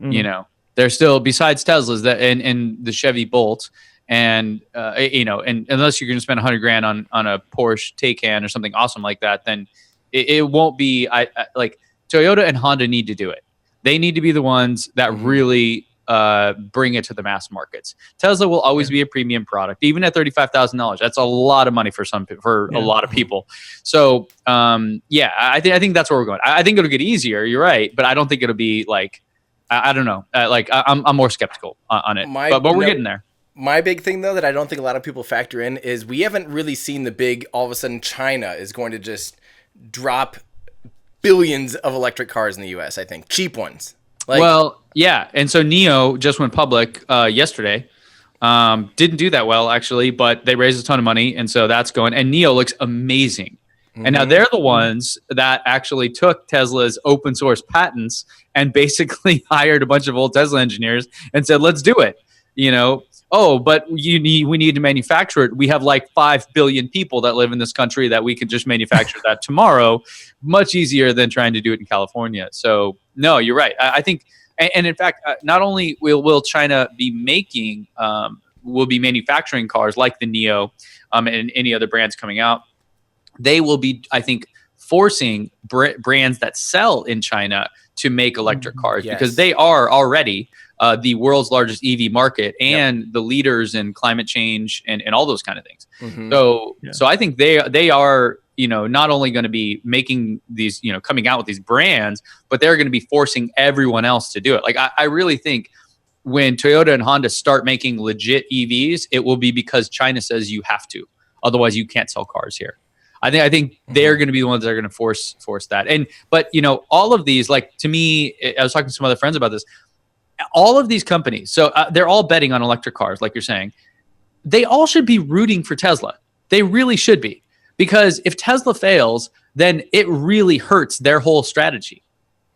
Mm-hmm. There's still, besides Teslas and the Chevy Bolt, and and unless you're going to spend $100,000 on a Porsche Taycan or something awesome like that, then it won't be. Like Toyota and Honda need to do it. They need to be the ones that really bring it to the mass markets. Tesla will always be a premium product, even at $35,000. That's a lot of money for a lot of people. So I think that's where we're going. I think it'll get easier. You're right, but I don't think it'll be like. I don't know. I'm more skeptical on it, but we're getting there. My big thing, though, that I don't think a lot of people factor in is we haven't really seen the big, all of a sudden, China is going to just drop billions of electric cars in the U.S., I think. Cheap ones. Like, well, yeah. And so Neo just went public yesterday. Didn't do that well, actually, but they raised a ton of money. And so that's going. And Neo looks amazing. And now they're the ones that actually took Tesla's open source patents and basically hired a bunch of old Tesla engineers and said, let's do it. But we need to manufacture it. We have like 5 billion people that live in this country that we could just manufacture that tomorrow. Much easier than trying to do it in California. So no, you're right. I think, and in fact, not only will China be will be manufacturing cars like the Neo and any other brands coming out, they will be, I think, forcing brands that sell in China to make electric cars because they are already the world's largest EV market and the leaders in climate change and all those kind of things. So I think they are, not only going to be making these, coming out with these brands, but they're going to be forcing everyone else to do it. Like I really think when Toyota and Honda start making legit EVs, it will be because China says you have to, otherwise you can't sell cars here. I think they're going to be the ones that are going to force that. But all of these, like, to me, I was talking to some other friends about this. All of these companies, so they're all betting on electric cars, like you're saying. They all should be rooting for Tesla. They really should be, because if Tesla fails, then it really hurts their whole strategy.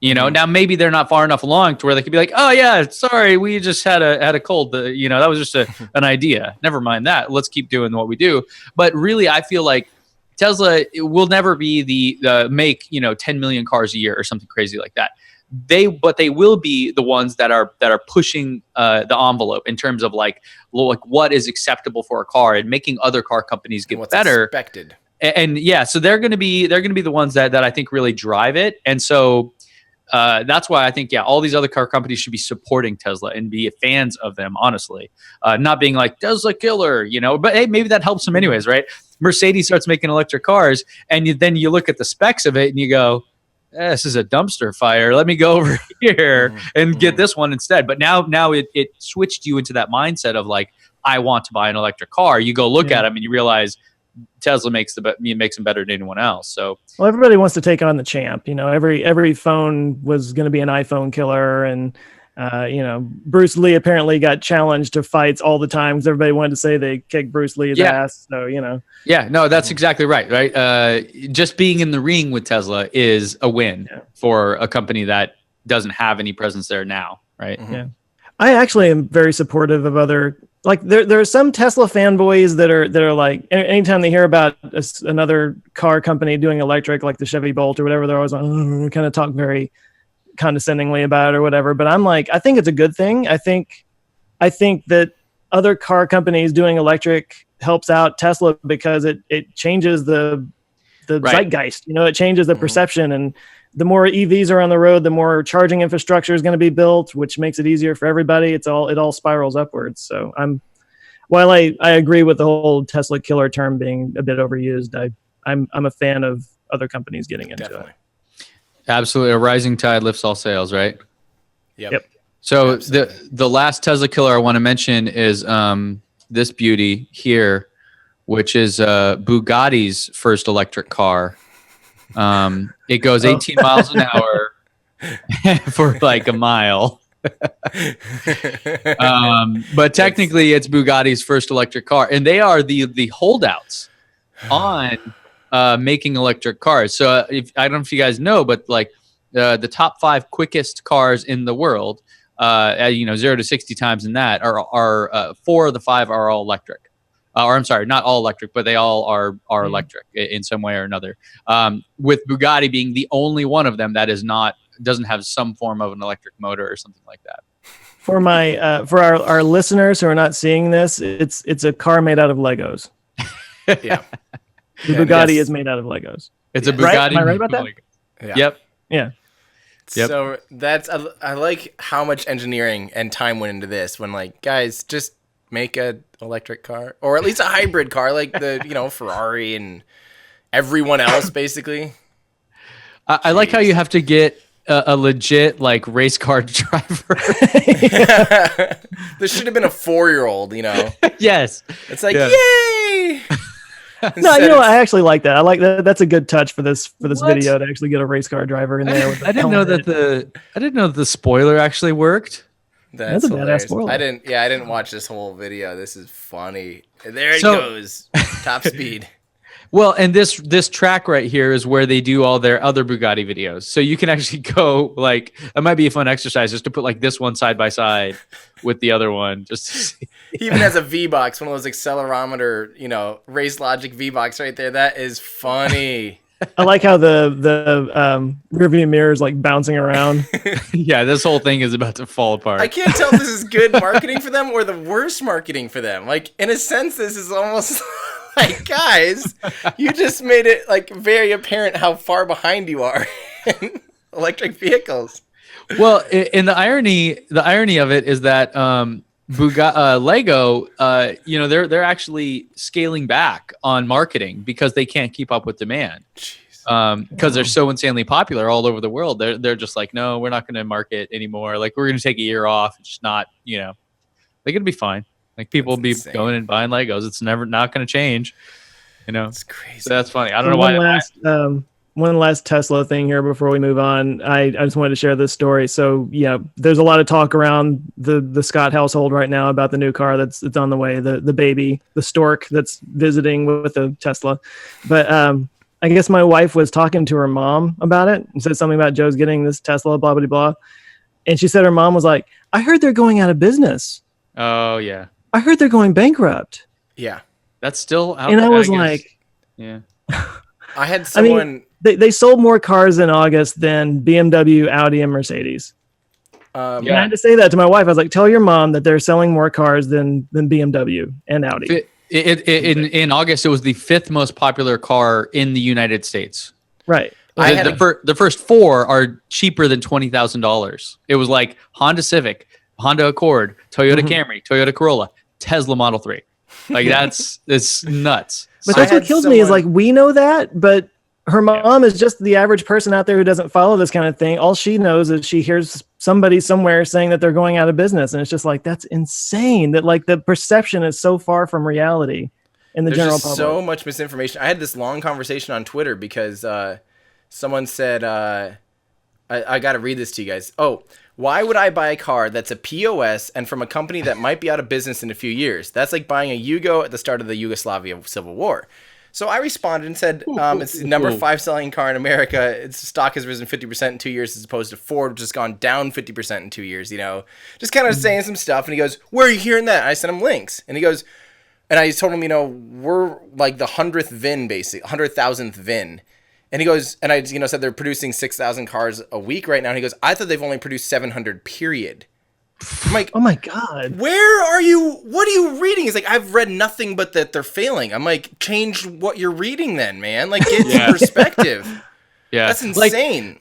Now maybe they're not far enough along to where they could be like, oh yeah, sorry, we just had a cold. That was just an idea. Never mind that. Let's keep doing what we do. But really, I feel like Tesla will never be the make 10 million cars a year or something crazy like that. But they will be the ones that are pushing the envelope in terms of like what is acceptable for a car and making other car companies get better. Expected. And so they're going to be the ones that I think really drive it. And so that's why I think all these other car companies should be supporting Tesla and be fans of them. Honestly, not being like Tesla killer, But hey, maybe that helps them anyways, right? Mercedes starts making electric cars, and then you look at the specs of it, and you go, this is a dumpster fire. Let me go over here and get this one instead. But now it switched you into that mindset of like, I want to buy an electric car. You go look at them and you realize Tesla makes them better than anyone else. So, well, everybody wants to take on the champ. Every phone was going to be an iPhone killer, and Bruce Lee apparently got challenged to fights all the time because everybody wanted to say they kicked Bruce Lee's ass. So Yeah, no, that's exactly right. Right, just being in the ring with Tesla is a win for a company that doesn't have any presence there now. Right. Yeah, I actually am very supportive of other. Like there are some Tesla fanboys that are like, anytime they hear about another car company doing electric, like the Chevy Bolt or whatever, they're always like, kind of talk very condescendingly about it or whatever. But I'm like, I think it's a good thing. I think that other car companies doing electric helps out Tesla because it changes the zeitgeist. It changes the perception, and the more EVs are on the road, the more charging infrastructure is going to be built, which makes it easier for everybody. It all spirals upwards. So while I agree with the whole Tesla killer term being a bit overused, I'm a fan of other companies getting into it. Absolutely, a rising tide lifts all sails, right? Yep. So the last Tesla killer I want to mention is this beauty here, which is Bugatti's first electric car. It goes 18 miles an hour for like a mile. But technically it's Bugatti's first electric car, and they are the holdouts on making electric cars. So I don't know if you guys know, but like the top 5 quickest cars in the world, 0 to 60 times in that are 4 of the 5 are all electric. Or I'm sorry, not all electric, but they all are electric in some way or another. With Bugatti being the only one of them that doesn't have some form of an electric motor or something like that. For our listeners who are not seeing this, it's a car made out of Legos. Yeah. The Bugatti is made out of Legos. It's a Bugatti. Right? Am I right about that? Yeah. Yep. Yeah. Yep. So I like how much engineering and time went into this when, like, guys, just make a electric car, or at least a hybrid car like the Ferrari and everyone else basically. I like how you have to get a legit like race car driver. This should have been a 4-year-old, Yes, it's like, yay. No, I actually like that. I like that. That's a good touch for this What? video to actually get a race car driver in there. I didn't know that the spoiler actually worked. That's a badass hilarious. spoiler. I didn't watch this whole video. This is funny. There it goes. Top speed. Well, and this track right here is where they do all their other Bugatti videos. So you can actually go like, it might be a fun exercise just to put like this one side by side with the other one. Just to see. He even has a V-Box, one of those accelerometer, Race Logic V-Box right there. That is funny. I like how the rearview mirror is like bouncing around. Yeah, this whole thing is about to fall apart. I can't tell if this is good marketing for them or the worst marketing for them. Like, in a sense, this is almost like, guys, you just made it like very apparent how far behind you are in electric vehicles. Well, and the irony of it is that Lego, they're actually scaling back on marketing because they can't keep up with demand. Because they're so insanely popular all over the world. They're just like, no, we're not going to market anymore. Like, we're going to take a year off. It's not, like, it'll be fine. Like, people will be going and buying Legos. It's not going to change. It's crazy. So that's funny. I don't know why. One last Tesla thing here before we move on. I just wanted to share this story. So there's a lot of talk around the Scott household right now about the new car that's on the way, the baby, the stork that's visiting with a Tesla. But I guess my wife was talking to her mom about it and said something about Joe's getting this Tesla, blah, blah, blah. And she said her mom was like, I heard they're going out of business. Oh, yeah. I heard they're going bankrupt. Yeah. That's still out and there, I was like, yeah. I had someone... They sold more cars in August than BMW, Audi, and Mercedes. And I had to say that to my wife. I was like, tell your mom that they're selling more cars than BMW and Audi. In August, it was the 5th most popular car in the United States. Right. The first 4 are cheaper than $20,000. It was like Honda Civic, Honda Accord, Toyota Camry, Toyota Corolla, Tesla Model 3. Like, it's nuts. But that's what kills me is like, we know that, but her mom is just the average person out there who doesn't follow this kind of thing. All she knows is she hears somebody somewhere saying that they're going out of business. And it's just like, that's insane that like the perception is so far from reality in the general public. So much misinformation. I had this long conversation on Twitter because someone said, I got to read this to you guys. Oh, why would I buy a car that's a POS and from a company that might be out of business in a few years? That's like buying a Yugo at the start of the Yugoslavia Civil War. So I responded and said, it's the number 5 selling car in America. Its stock has risen 50% in 2 years as opposed to Ford, which has gone down 50% in 2 years, Just kind of saying some stuff. And he goes, where are you hearing that? I sent him links. And he goes, and I told him, we're like the 100th VIN, basically, 100,000th VIN. And he goes, and I, said they're producing 6,000 cars a week right now. And he goes, I thought they've only produced 700, period. I'm like, oh my God, where are you? What are you reading? He's like, I've read nothing but that they're failing. I'm like, change what you're reading then, man. Like, get some perspective. Yeah. That's insane.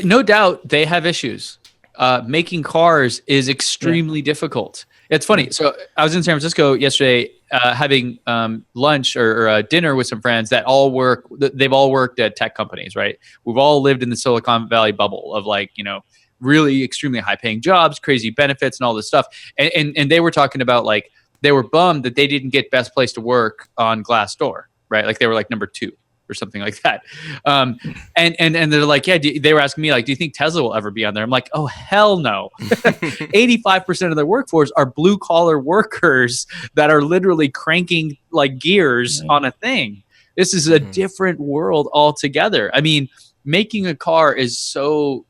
No doubt they have issues. Making cars is extremely difficult. It's funny. So I was in San Francisco yesterday having lunch or dinner with some friends that they've all worked at tech companies, right? We've all lived in the Silicon Valley bubble of like, really extremely high paying jobs, crazy benefits and all this stuff. And they were talking about like, they were bummed that they didn't get best place to work on Glassdoor, right? Like they were like number 2 or something like that. And they're like, yeah, they were asking me like, do you think Tesla will ever be on there? I'm like, oh, hell no. 85% of their workforce are blue collar workers that are literally cranking like gears on a thing. This is a different world altogether. I mean, making a car is so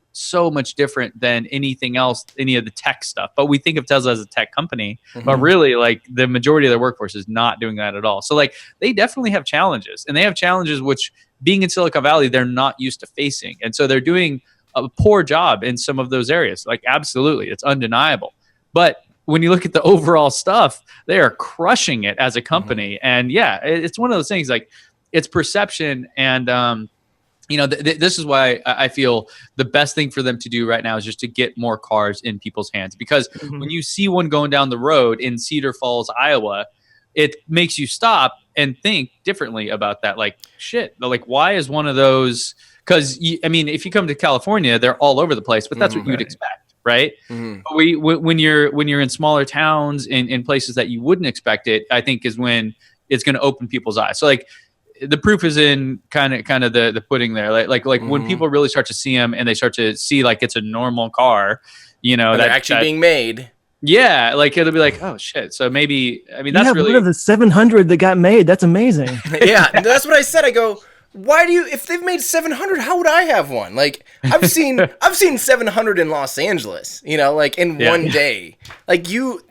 much different than anything else, any of the tech stuff. But we think of Tesla as a tech company, but really like the majority of their workforce is not doing that at all. So like they definitely have challenges, and they have challenges which being in Silicon Valley, they're not used to facing. And so they're doing a poor job in some of those areas. Like absolutely, it's undeniable. But when you look at the overall stuff, they are crushing it as a company. And yeah, it's one of those things like it's perception and, this is why I feel the best thing for them to do right now is just to get more cars in people's hands. Because when you see one going down the road in Cedar Falls, Iowa, it makes you stop and think differently about that. Like, shit, like, why is one of those? Because, if you come to California, they're all over the place, but that's what you'd expect, right? But when you're in smaller towns, in places that you wouldn't expect it, I think is when it's going to open people's eyes. So, like, the proof is in kind of the pudding there. Like when people really start to see them and they start to see like it's a normal car, you know, and they're actually being made. Yeah, like it'll be like, oh shit. So maybe that's really one of the 700 that got made. That's amazing. Yeah, that's what I said. I go, why do you? If they've made 700, how would I have one? Like I've seen 700 in Los Angeles. You know, like in one day. Like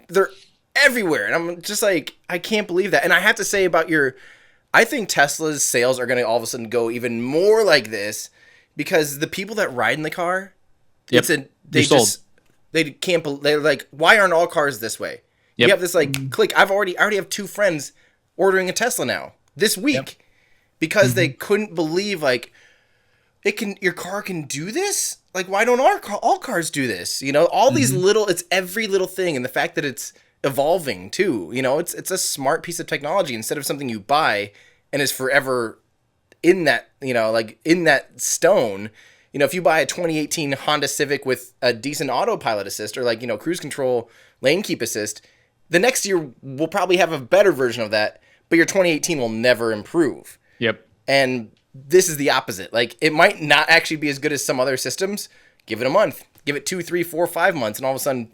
they're everywhere, and I'm just like, I can't believe that. And I have to say about I think Tesla's sales are going to all of a sudden go even more like this because the people that ride in the car, they can't believe, they're like, why aren't all cars this way? You have this like click. I already have 2 friends ordering a Tesla now this week because they couldn't believe like your car can do this. Like, why don't all cars do this? You know, all these it's every little thing. And the fact that it's evolving too, you know, it's a smart piece of technology instead of something you buy and is forever in that, you know, like in that stone. You know, if you buy a 2018 Honda Civic with a decent autopilot assist or like, you know, cruise control, lane keep assist, the next year we'll probably have a better version of that, but your 2018 will never improve. Yep. And this is the opposite. Like, it might not actually be as good as some other systems. Give it a month. Give it 2, 3, 4, 5 months, and all of a sudden...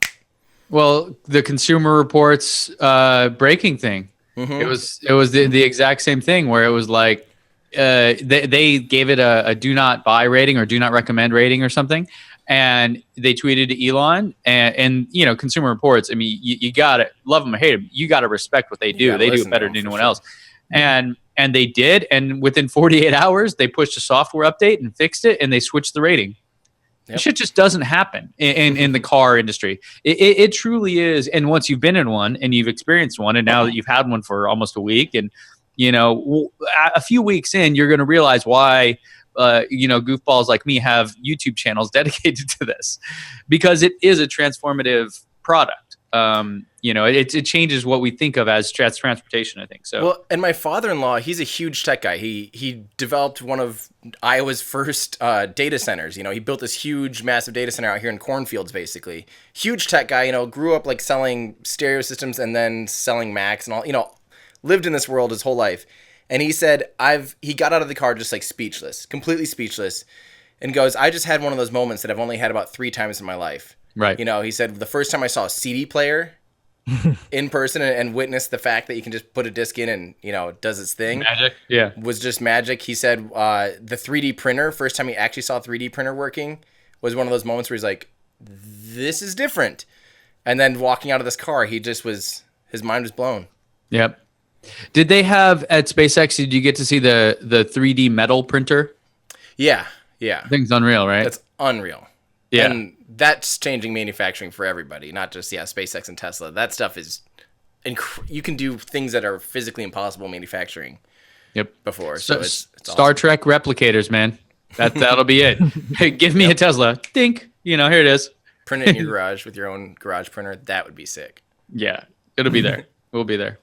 Well, the Consumer Reports braking thing, it was the exact same thing where it was like, they gave it a do not buy rating or do not recommend rating or something. And they tweeted to Elon and you know, Consumer Reports, I mean, you gotta love them or hate them. You gotta respect what they do. They do it better than anyone else. And they did. And within 48 hours, they pushed a software update and fixed it. And they switched the rating. Yep. Shit just doesn't happen in the car industry. It truly is. And once you've been in one and you've experienced one, and now that you've had one for almost a week, and you know, a few weeks in, you're going to realize why, you know, goofballs like me have YouTube channels dedicated to this, because it is a transformative product. You know, it changes what we think of as transportation, I think. So, well, and my father-in-law, he's a huge tech guy. He developed one of Iowa's first data centers. You know, he built this huge, massive data center out here in cornfields, basically. Huge tech guy, you know, grew up like selling stereo systems and then selling Macs and all, you know, lived in this world his whole life. And he said, he got out of the car just like speechless, completely speechless, and goes, I just had one of those moments that I've only had about 3 times in my life. Right. You know, he said, the first time I saw a CD player in person and witnessed the fact that you can just put a disc in and, you know, it does its thing. Magic. Yeah. Was just magic. He said the 3D printer, first time he actually saw a 3D printer working, was one of those moments where he's like, this is different. And then walking out of this car, his mind was blown. Yep. Did they have at SpaceX, did you get to see the 3D metal printer? Yeah. Yeah. Thing's unreal, right? That's unreal. Yeah. And that's changing manufacturing for everybody, not just, SpaceX and Tesla. That stuff is, you can do things that are physically impossible manufacturing. Yep. Before. So it's Star awesome. Trek replicators, man. That'll be it. Hey, give me a Tesla. Think, you know, here it is. Print it in your garage with your own garage printer. That would be sick. Yeah. It'll be there. We'll be there.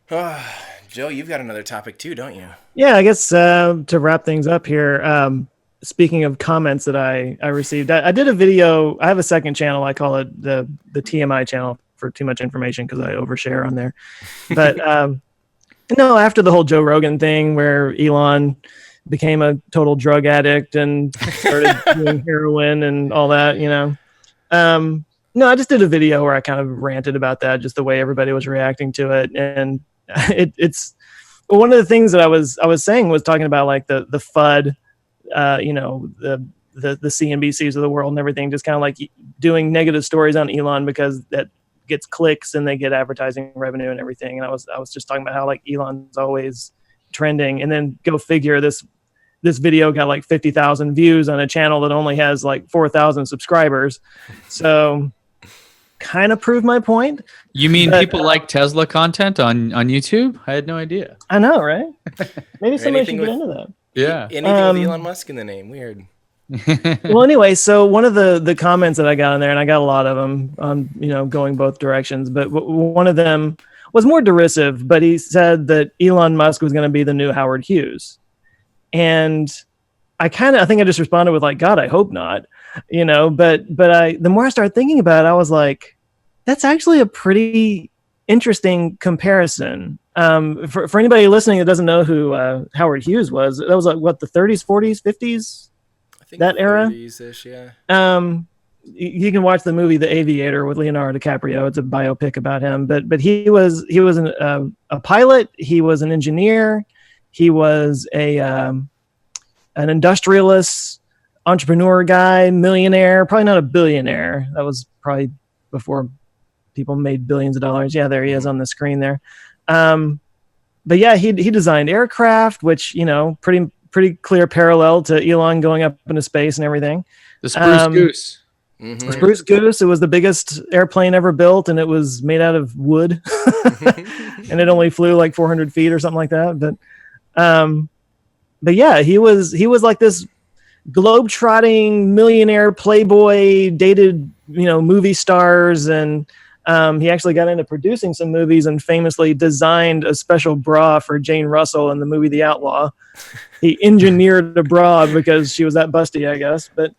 Joe, you've got another topic too, don't you? Yeah, I guess to wrap things up here, speaking of comments that I received, I did a video. I have a second channel. I call it the TMI channel for too much information because I overshare on there. But after the whole Joe Rogan thing where Elon became a total drug addict and started doing heroin and all that, you know. No, I just did a video where I kind of ranted about that, just the way everybody was reacting to it. And it's one of the things that I was saying was talking about like the FUD, you know, the CNBCs of the world and everything, just kind of like doing negative stories on Elon because that gets clicks and they get advertising revenue and everything. And I was just talking about how like Elon's always trending, and then go figure this video got like 50,000 views on a channel that only has like 4,000 subscribers. So kind of proved my point. You mean people like Tesla content on YouTube? I had no idea. I know, right? Maybe somebody should get into that. Yeah. Anything with Elon Musk in the name. Weird. Well, anyway, so one of the comments that I got in there, and I got a lot of them on, you know, going both directions, but one of them was more derisive, but he said that Elon Musk was going to be the new Howard Hughes. And I think I just responded with like, God, I hope not, you know, but the more I started thinking about it, I was like, that's actually a pretty interesting comparison. For anybody listening that doesn't know who Howard Hughes was, that was like what, the 30s, 40s, 50s, I think that era. 30s-ish, yeah. You can watch the movie The Aviator with Leonardo DiCaprio. It's a biopic about him, but he was a pilot. He was an engineer. He was an industrialist, entrepreneur guy, millionaire. Probably not a billionaire. That was probably before people made billions of dollars. Yeah, there he is on the screen there. But yeah, he designed aircraft, which, you know, pretty clear parallel to Elon going up into space and everything. The Spruce Goose. Mm-hmm. Spruce Goose. It was the biggest airplane ever built, and it was made out of wood, and it only flew like 400 feet or something like that. But yeah, he was like this globe-trotting millionaire playboy, dated, you know, movie stars, and he actually got into producing some movies and famously designed a special bra for Jane Russell in the movie The Outlaw. He engineered a bra because she was that busty, I guess. But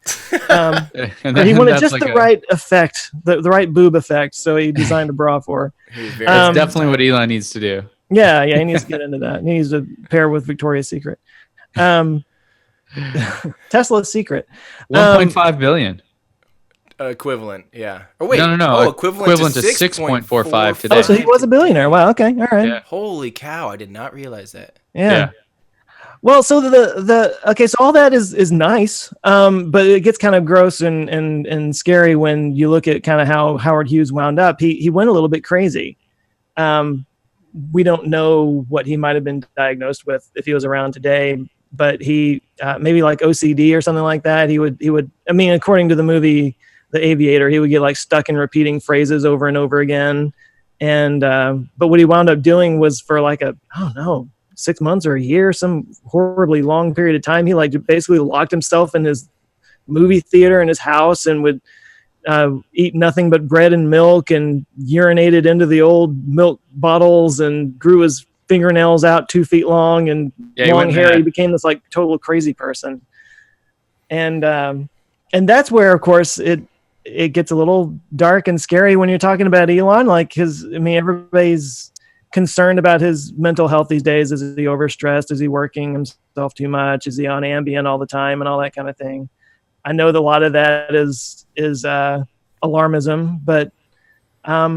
he wanted just the right effect, the right boob effect, so he designed a bra for her. That's definitely what Elon needs to do. Yeah, he needs to get into that. He needs to pair with Victoria's Secret. Tesla's secret. 1.5 billion. Equivalent, yeah. Oh wait, no. Oh, equivalent to 6.45 today. Oh, so he was a billionaire. Wow. Okay. All right. Yeah. Holy cow! I did not realize that. Yeah. Well, so so all that is nice, but it gets kind of gross and scary when you look at kind of how Howard Hughes wound up. He went a little bit crazy. We don't know what he might have been diagnosed with if he was around today, but he maybe like OCD or something like that. He would. I mean, according to the movie The Aviator, he would get like stuck in repeating phrases over and over again. And but what he wound up doing was for like I don't know, 6 months or a year, some horribly long period of time, he like basically locked himself in his movie theater in his house and would eat nothing but bread and milk and urinated into the old milk bottles and grew his fingernails out 2 feet long and long hair. He became this like total crazy person. And that's where, of course, it gets a little dark and scary when you're talking about Elon. Like everybody's concerned about his mental health these days. Is he overstressed? Is he working himself too much? Is he on Ambien all the time and all that kind of thing? I know that a lot of that is alarmism, but I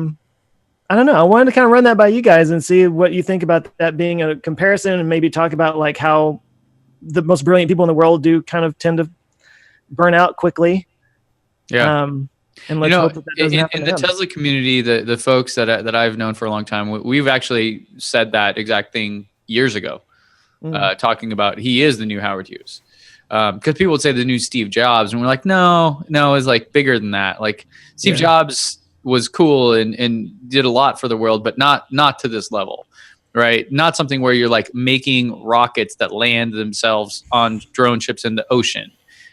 don't know. I wanted to kind of run that by you guys and see what you think about that being a comparison, and maybe talk about like how the most brilliant people in the world do kind of tend to burn out quickly. Yeah. And let's hope that doesn't happen in the Tesla community, the folks that I've known for a long time, we've actually said that exact thing years ago, talking about he is the new Howard Hughes. Because people would say the new Steve Jobs, and we're like, no, it's like bigger than that. Like Steve Jobs was cool and did a lot for the world, but not to this level, right? Not something where you're like making rockets that land themselves on drone ships in the ocean.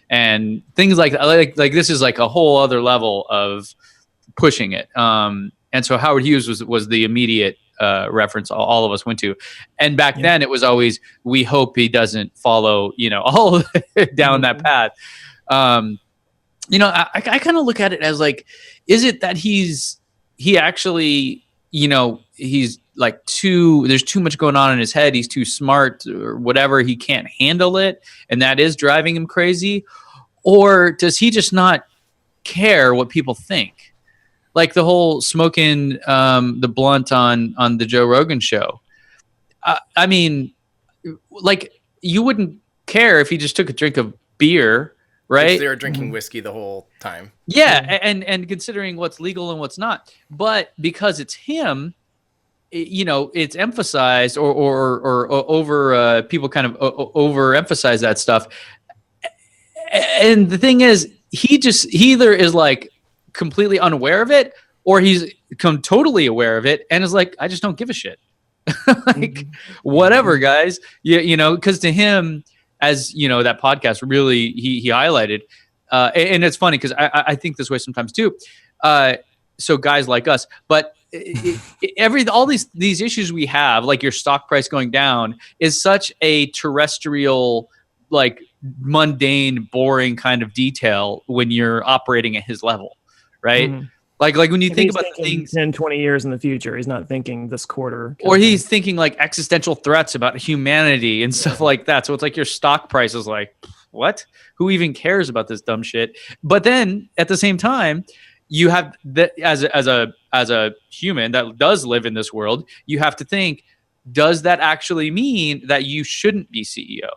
And things like that, like this is like a whole other level of pushing it. And so Howard Hughes was the immediate reference all of us went to. And back then it was always, we hope he doesn't follow, all down that path. I kind of look at it as like, is it that he actually, he's like there's too much going on in his head. He's too smart or whatever. He can't handle it. And that is driving him crazy. Or does he just not care what people think? Like the whole smoking the blunt on the Joe Rogan show. I mean, like you wouldn't care if he just took a drink of beer, right? If they were drinking whiskey the whole time. Yeah, and considering what's legal and what's not. But because it's him, it's emphasized or over people kind of overemphasize that stuff. And the thing is, he either is like completely unaware of it, or he's become totally aware of it and is like, I just don't give a shit. Like whatever, guys. Because to him, as that podcast really he highlighted, and it's funny because I think this way sometimes too. So guys like us, but all these issues we have, like your stock price going down, is such a terrestrial, like mundane, boring kind of detail when you're operating at his level, right? Like when you And think he's about the thinking things, 10, 20 years in the future. He's not thinking this quarter. or he's thinking like existential threats about humanity and stuff like that. So it's like your stock price is like, what? Who even cares about this dumb shit? But then at the same time, you have that as a human that does live in this world, you have to think, does that actually mean that you shouldn't be CEO?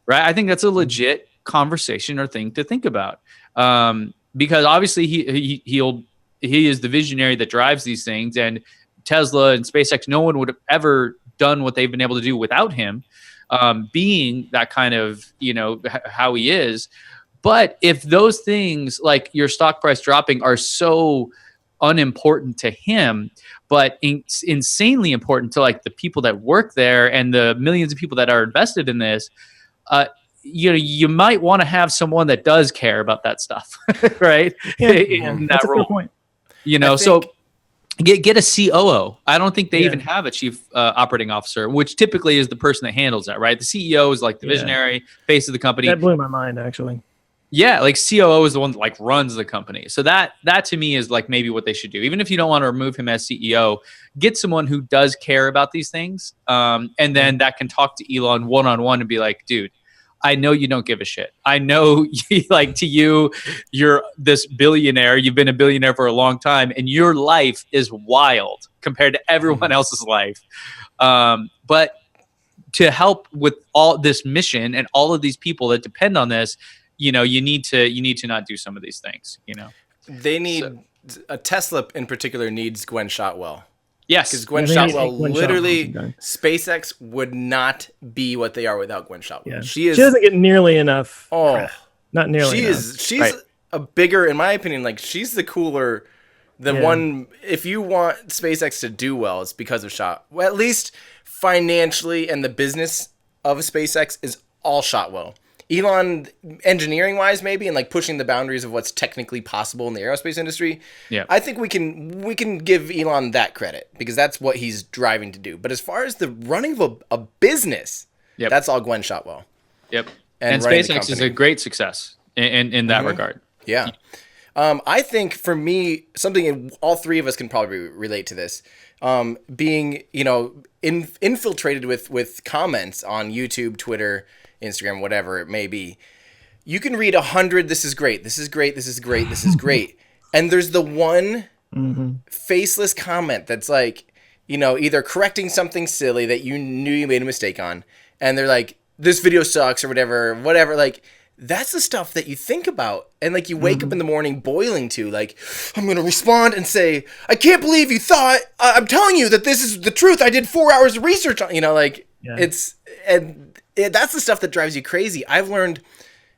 Right? I think that's a legit conversation or thing to think about. Because obviously he is the visionary that drives these things, and Tesla and SpaceX, no one would have ever done what they've been able to do without him, being that kind of, how he is. But if those things like your stock price dropping are so unimportant to him, but insanely important to like the people that work there and the millions of people that are invested in this, you might want to have someone that does care about that stuff, right? In That's that a fair role, point. So get a COO. I don't think they Yeah. even have a chief operating officer, which typically is the person that handles that, right? The CEO is like the visionary face of the company. That blew my mind, actually. Yeah, like COO is the one that like runs the company. So that to me is like maybe what they should do. Even if you don't want to remove him as CEO, get someone who does care about these things, and then that can talk to Elon one-on-one and be like, dude, I know you don't give a shit. I know, like, to you, you're this billionaire. You've been a billionaire for a long time, and your life is wild compared to everyone else's life. But to help with all this mission and all of these people that depend on this, you need to not do some of these things. They need a Tesla in particular needs Gwen Shotwell. Yes, because Gwen Shotwell literally, SpaceX would not be what they are without Gwen Shotwell. Yeah. She doesn't get nearly enough. Not nearly enough. She's a bigger, in my opinion, like she's the cooler, one. If you want SpaceX to do well, it's because of Well, at least financially, and the business of SpaceX is all Shotwell. Elon, engineering wise, maybe, and like pushing the boundaries of what's technically possible in the aerospace industry. Yeah, I think we can give Elon that credit because that's what he's driving to do. But as far as the running of a business, that's all Gwen Shotwell. Yep, and SpaceX is a great success in that regard. Yeah, I think for me, something all three of us can probably relate to this. Being infiltrated with comments on YouTube, Twitter, Instagram, whatever it may be, you can read 100. This is great. This is great. This is great. This is great. And there's the one faceless comment that's like, either correcting something silly that you knew you made a mistake on, and they're like, this video sucks or whatever. Like, that's the stuff that you think about. And like, you wake up in the morning boiling to like, I'm going to respond and say, I can't believe you thought, I'm telling you that this is the truth. I did 4 hours of research on, that's the stuff that drives you crazy. I've learned,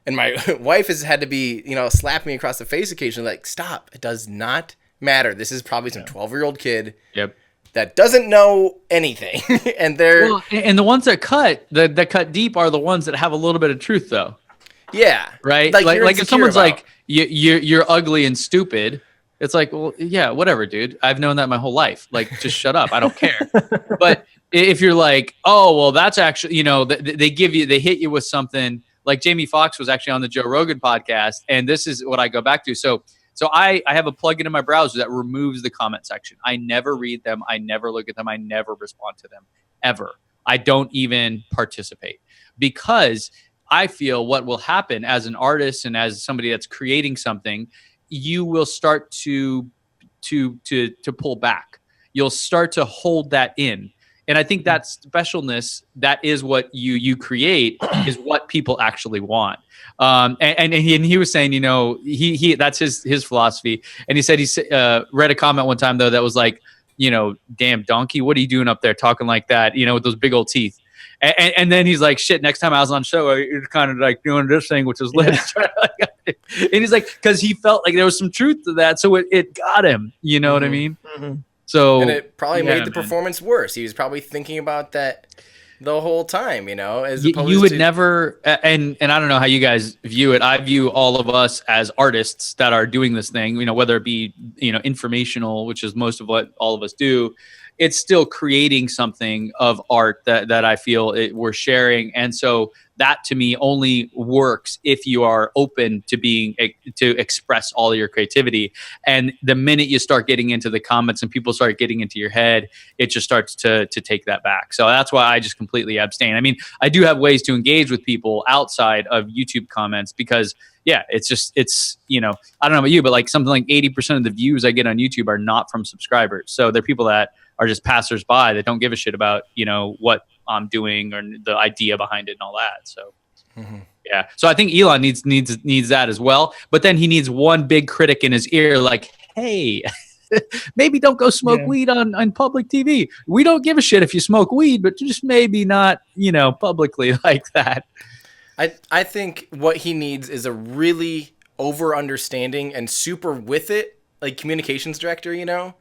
and my wife has had to be, slap me across the face occasionally, like, stop. It does not matter. This is probably some 12-year-old kid that doesn't know anything. And and the ones that cut deep are the ones that have a little bit of truth, though. Yeah. Right? Like if someone's like, you're ugly and stupid, it's like, well, yeah, whatever, dude. I've known that my whole life. Like, just shut up. I don't care. But if you're like, oh, well, that's actually, they hit you with something. Like Jamie Foxx was actually on the Joe Rogan podcast, and this is what I go back to. So I have a plugin in my browser that removes the comment section. I never read them. I never look at them. I never respond to them, ever. I don't even participate, because I feel what will happen as an artist and as somebody that's creating something, you will start to pull back. You'll start to hold that in. And I think that specialness, that is what you create, is what people actually want. And he was saying, he that's his philosophy. And he said read a comment one time though that was like, damn donkey, what are you doing up there talking like that? With those big old teeth. And then he's like, shit, next time I was on show, you're kind of like doing this thing, which is lit. And he's like, because he felt like there was some truth to that. So it got him, you know what I mean? Mm-hmm. So, and it probably made the performance worse. He was probably thinking about that the whole time, as opposed you would to never, and I don't know how you guys view it. I view all of us as artists that are doing this thing, whether it be, informational, which is most of what all of us do. it's still creating something of art that I feel we're sharing. And so that to me only works if you are open to to express all your creativity. And the minute you start getting into the comments and people start getting into your head, it just starts to take that back. So that's why I just completely abstain. I mean, I do have ways to engage with people outside of YouTube comments because it's I don't know about you, but like something like 80% of the views I get on YouTube are not from subscribers. So they're people that are just passersby that don't give a shit about, what I'm doing or the idea behind it and all that. So, yeah. So I think Elon needs that as well. But then he needs one big critic in his ear, like, hey, maybe don't go smoke weed on public TV. We don't give a shit if you smoke weed, but just maybe not, publicly like that. I think what he needs is a really over understanding and super with it, like communications director,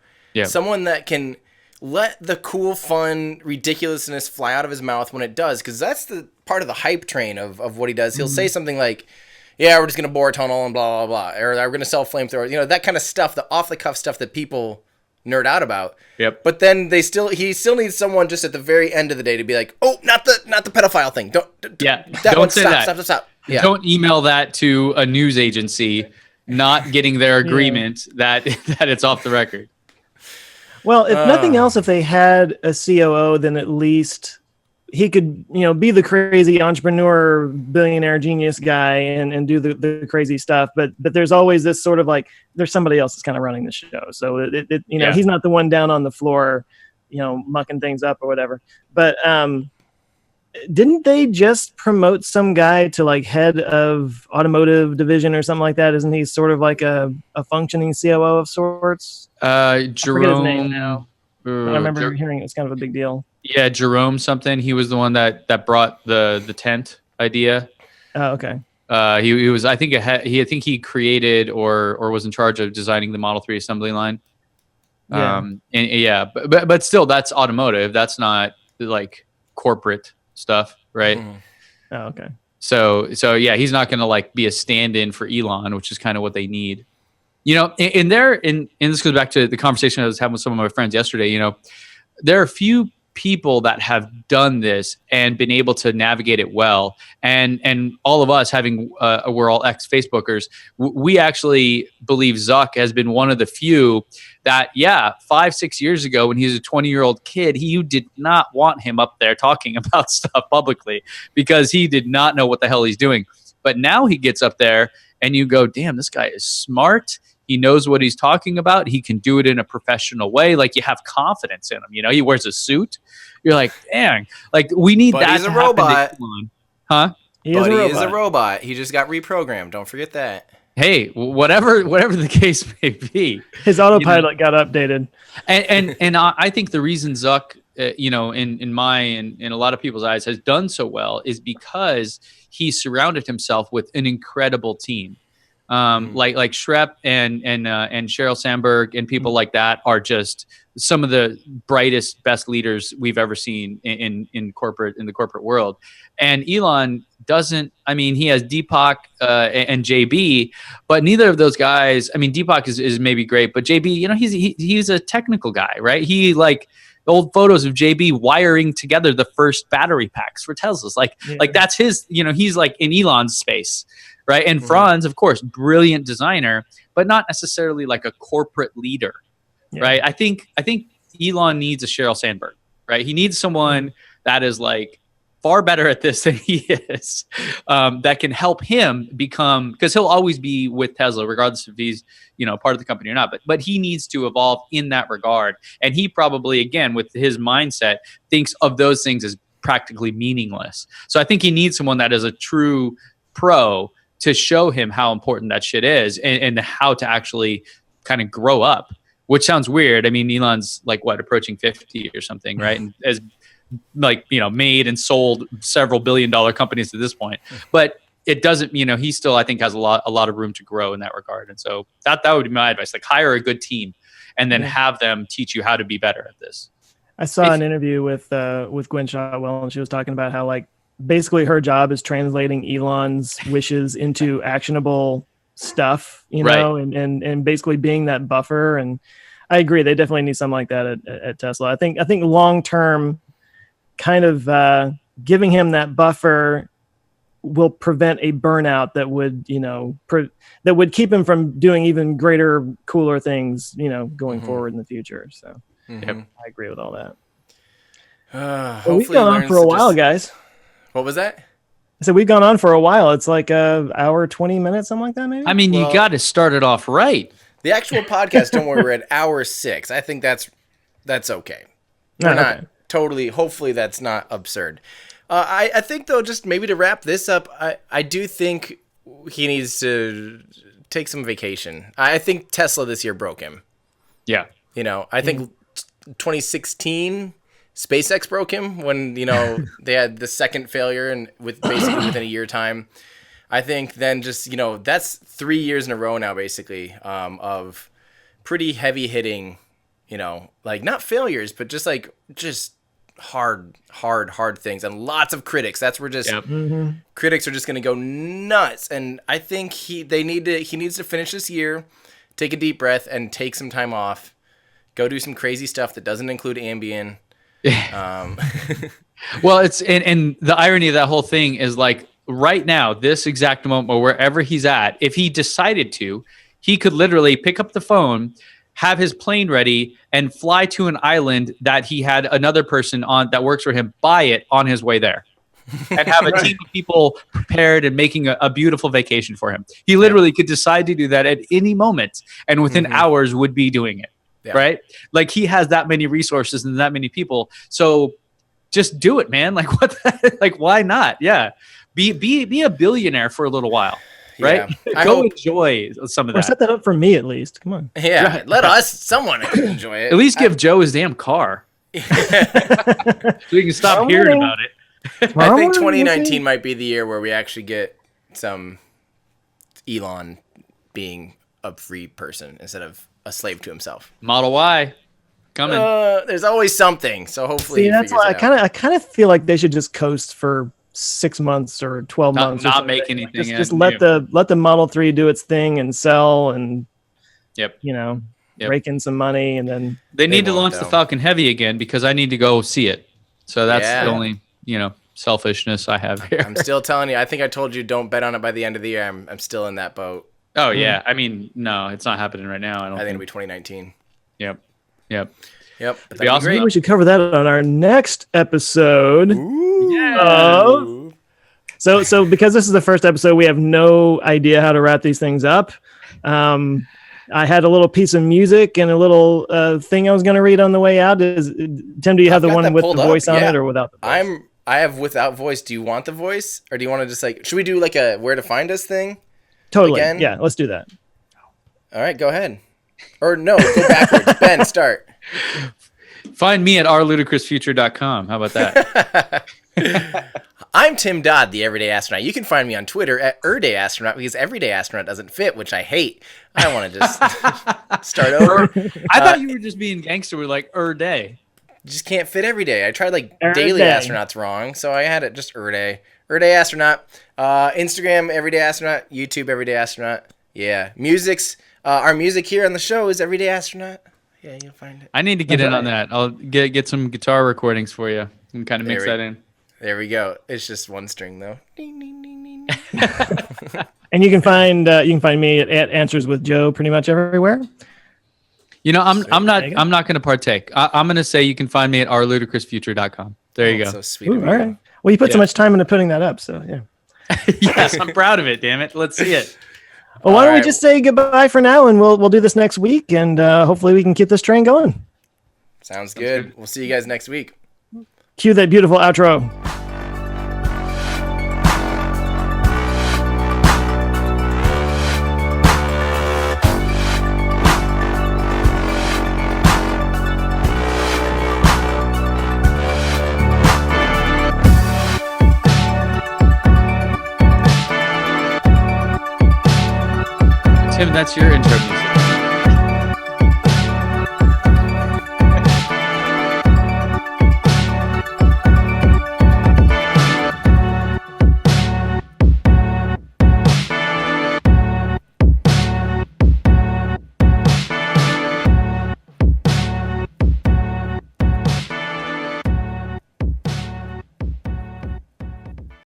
someone that can let the cool, fun ridiculousness fly out of his mouth when it does, because that's the part of the hype train of what he does. He'll say something like, yeah, we're just going to bore a tunnel and blah, blah, blah, or we're going to sell flamethrowers, that kind of stuff, the off-the-cuff stuff that people nerd out about. Yep. But then he still needs someone just at the very end of the day to be like, oh, not the pedophile thing. Don't say that. Stop. Yeah. Don't email that to a news agency, not getting their agreement that it's off the record. Well, if nothing else, if they had a COO, then at least he could, be the crazy entrepreneur, billionaire, genius guy and do the crazy stuff. But there's always this sort of like, there's somebody else that's kind of running the show. So he's not the one down on the floor, mucking things up or whatever. But didn't they just promote some guy to like head of automotive division or something like that? Isn't he sort of like a functioning COO of sorts? Jerome. I forget his name now. I remember hearing it was kind of a big deal. Yeah, Jerome something. He was the one that brought the tent idea. Oh, okay. He was, I think he created or was in charge of designing the Model 3 assembly line. But still, that's automotive. That's not like corporate stuff, right? Oh, okay. So yeah, he's not going to like be a stand-in for Elon, which is kind of what they need. And this goes back to the conversation I was having with some of my friends yesterday. There are a few people that have done this and been able to navigate it well, and all of us we're all ex-Facebookers. We actually believe Zuck has been one of the few that 5-6 years ago when he was a 20-year-old kid, you did not want him up there talking about stuff publicly because he did not know what the hell he's doing. But now he gets up there and you go, damn, this guy is smart. He knows what he's talking about. He can do it in a professional way. Like, you have confidence in him. He wears a suit. You're like, dang. Like, we need that. He's a robot. Huh? He is a robot. He just got reprogrammed. Don't forget that. Hey, whatever the case may be. His autopilot got updated. And I think the reason Zuck, in my and in a lot of people's eyes, has done so well is because he surrounded himself with an incredible team. Like Shrep and Sheryl Sandberg and people like that are just some of the brightest, best leaders we've ever seen in the corporate world. And Elon doesn't. I mean, he has Deepak and JB, but neither of those guys. I mean, Deepak is maybe great, but JB, he's a technical guy, right? He like the old photos of JB wiring together the first battery packs for Teslas. Like that's his. He's like in Elon's space. Right. And Franz, of course, brilliant designer, but not necessarily like a corporate leader. Yeah. Right. I think Elon needs a Sheryl Sandberg. Right. He needs someone that is like far better at this than he is, that can help him become, because he'll always be with Tesla, regardless if he's, part of the company or not. But he needs to evolve in that regard. And he probably, again, with his mindset, thinks of those things as practically meaningless. So I think he needs someone that is a true pro to show him how important that shit is and how to actually kind of grow up, which sounds weird. I mean, Elon's like approaching 50 or something, right? And as made and sold several billion-dollar companies at this point, but it doesn't, he still, I think, has a lot of room to grow in that regard. And so that would be my advice. Like, hire a good team and then have them teach you how to be better at this. I saw an interview with Gwen Shotwell, and she was talking about how basically her job is translating Elon's wishes into actionable stuff, and basically being that buffer. And I agree. They definitely need something like that at Tesla. I think long term, kind of giving him that buffer will prevent a burnout that would, that would keep him from doing even greater, cooler things, going forward in the future. So I agree with all that. Well, we've gone on for a while, guys. What was that? So we've gone on for a while. It's like a hour, 20 minutes, something like that, maybe. I mean, you got to start it off right. The actual podcast, don't worry, we're at hour 6. I think that's okay. We're not totally. Hopefully, that's not absurd. I think though, just maybe to wrap this up, I do think he needs to take some vacation. I think Tesla this year broke him. Yeah. I think 2016 SpaceX broke him when they had the second failure and basically within a year time. I think then just that's 3 years in a row now basically of pretty heavy hitting, like not failures but just hard things and lots of critics. That's where just critics are just going to go nuts. And I think he needs to finish this year, take a deep breath, and take some time off. Go do some crazy stuff that doesn't include Ambien. Well, it's and the irony of that whole thing is like right now, this exact moment, or wherever he's at, if he decided to, he could literally pick up the phone, have his plane ready, and fly to an island that he had another person on that works for him buy it on his way there, and have a team of people prepared and making a beautiful vacation for him. He literally could decide to do that at any moment, and within hours would be doing it. Yeah. Right? Like he has that many resources and that many people. So just do it, man. Like what? Like why not? Yeah. Be a billionaire for a little while. Right? Yeah. Go enjoy some of that. Or set that up for me at least. Come on. Yeah. Let someone enjoy it. At least give Joe his damn car. So we can stop hearing about it. I think 2019 might be the year where we actually get some Elon being a free person instead of a slave to himself. Model Y coming. There's always something. So hopefully that's why I kind of feel like they should just coast for 6 months or 12 months. Not make anything. Just let the Model 3 do its thing and sell and rake in some money, and then they need to launch the Falcon Heavy again because I need to go see it. So that's the only selfishness I have here. I'm still telling you. I think I told you don't bet on it by the end of the year. I'm still in that boat. Oh yeah, I mean no, it's not happening right now. I think it'll be 2019. Yep. That'd be awesome. Maybe we should cover that on our next episode. Ooh. So because this is the first episode, we have no idea how to wrap these things up. I had a little piece of music and a little thing I was going to read on the way out. Tim, do you have the one with the voice on it or without the voice? I have without voice. Do you want the voice, or do you want to just should we do like a where to find us thing? Totally. Again? Yeah, let's do that. All right, go ahead. Or no, go backwards. Ben, start. Find me at ourludicrousfuture.com. How about that? I'm Tim Dodd, the Everyday Astronaut. You can find me on Twitter at Erday Astronaut because Everyday Astronaut doesn't fit, which I hate. I want to just start over. I thought you were just being gangster with Erday. Just can't fit every day. I tried Daily Astronauts wrong, so I had it just Erday. Erday Astronaut. Instagram, Everyday Astronaut. YouTube, Everyday Astronaut. Yeah. Our music here on the show is Everyday Astronaut. Yeah, you'll find it. I need to get in on that. I'll get some guitar recordings for you and kind of mix that in. There we go. It's just one string though. Ding, ding, ding, ding. And you can find me at Answers with Joe pretty much everywhere. I'm not going to partake. I'm going to say you can find me at ourludicrousfuture.com. There you go. So sweet. Ooh, all right. Well, you put so much time into putting that up, so yeah. Yes, I'm proud of it. Damn it, let's see it. Well, why don't we just say goodbye for now, and we'll do this next week, and hopefully we can keep this train going. Sounds good. We'll see you guys next week. Cue that beautiful outro. Tim, that's your intro music.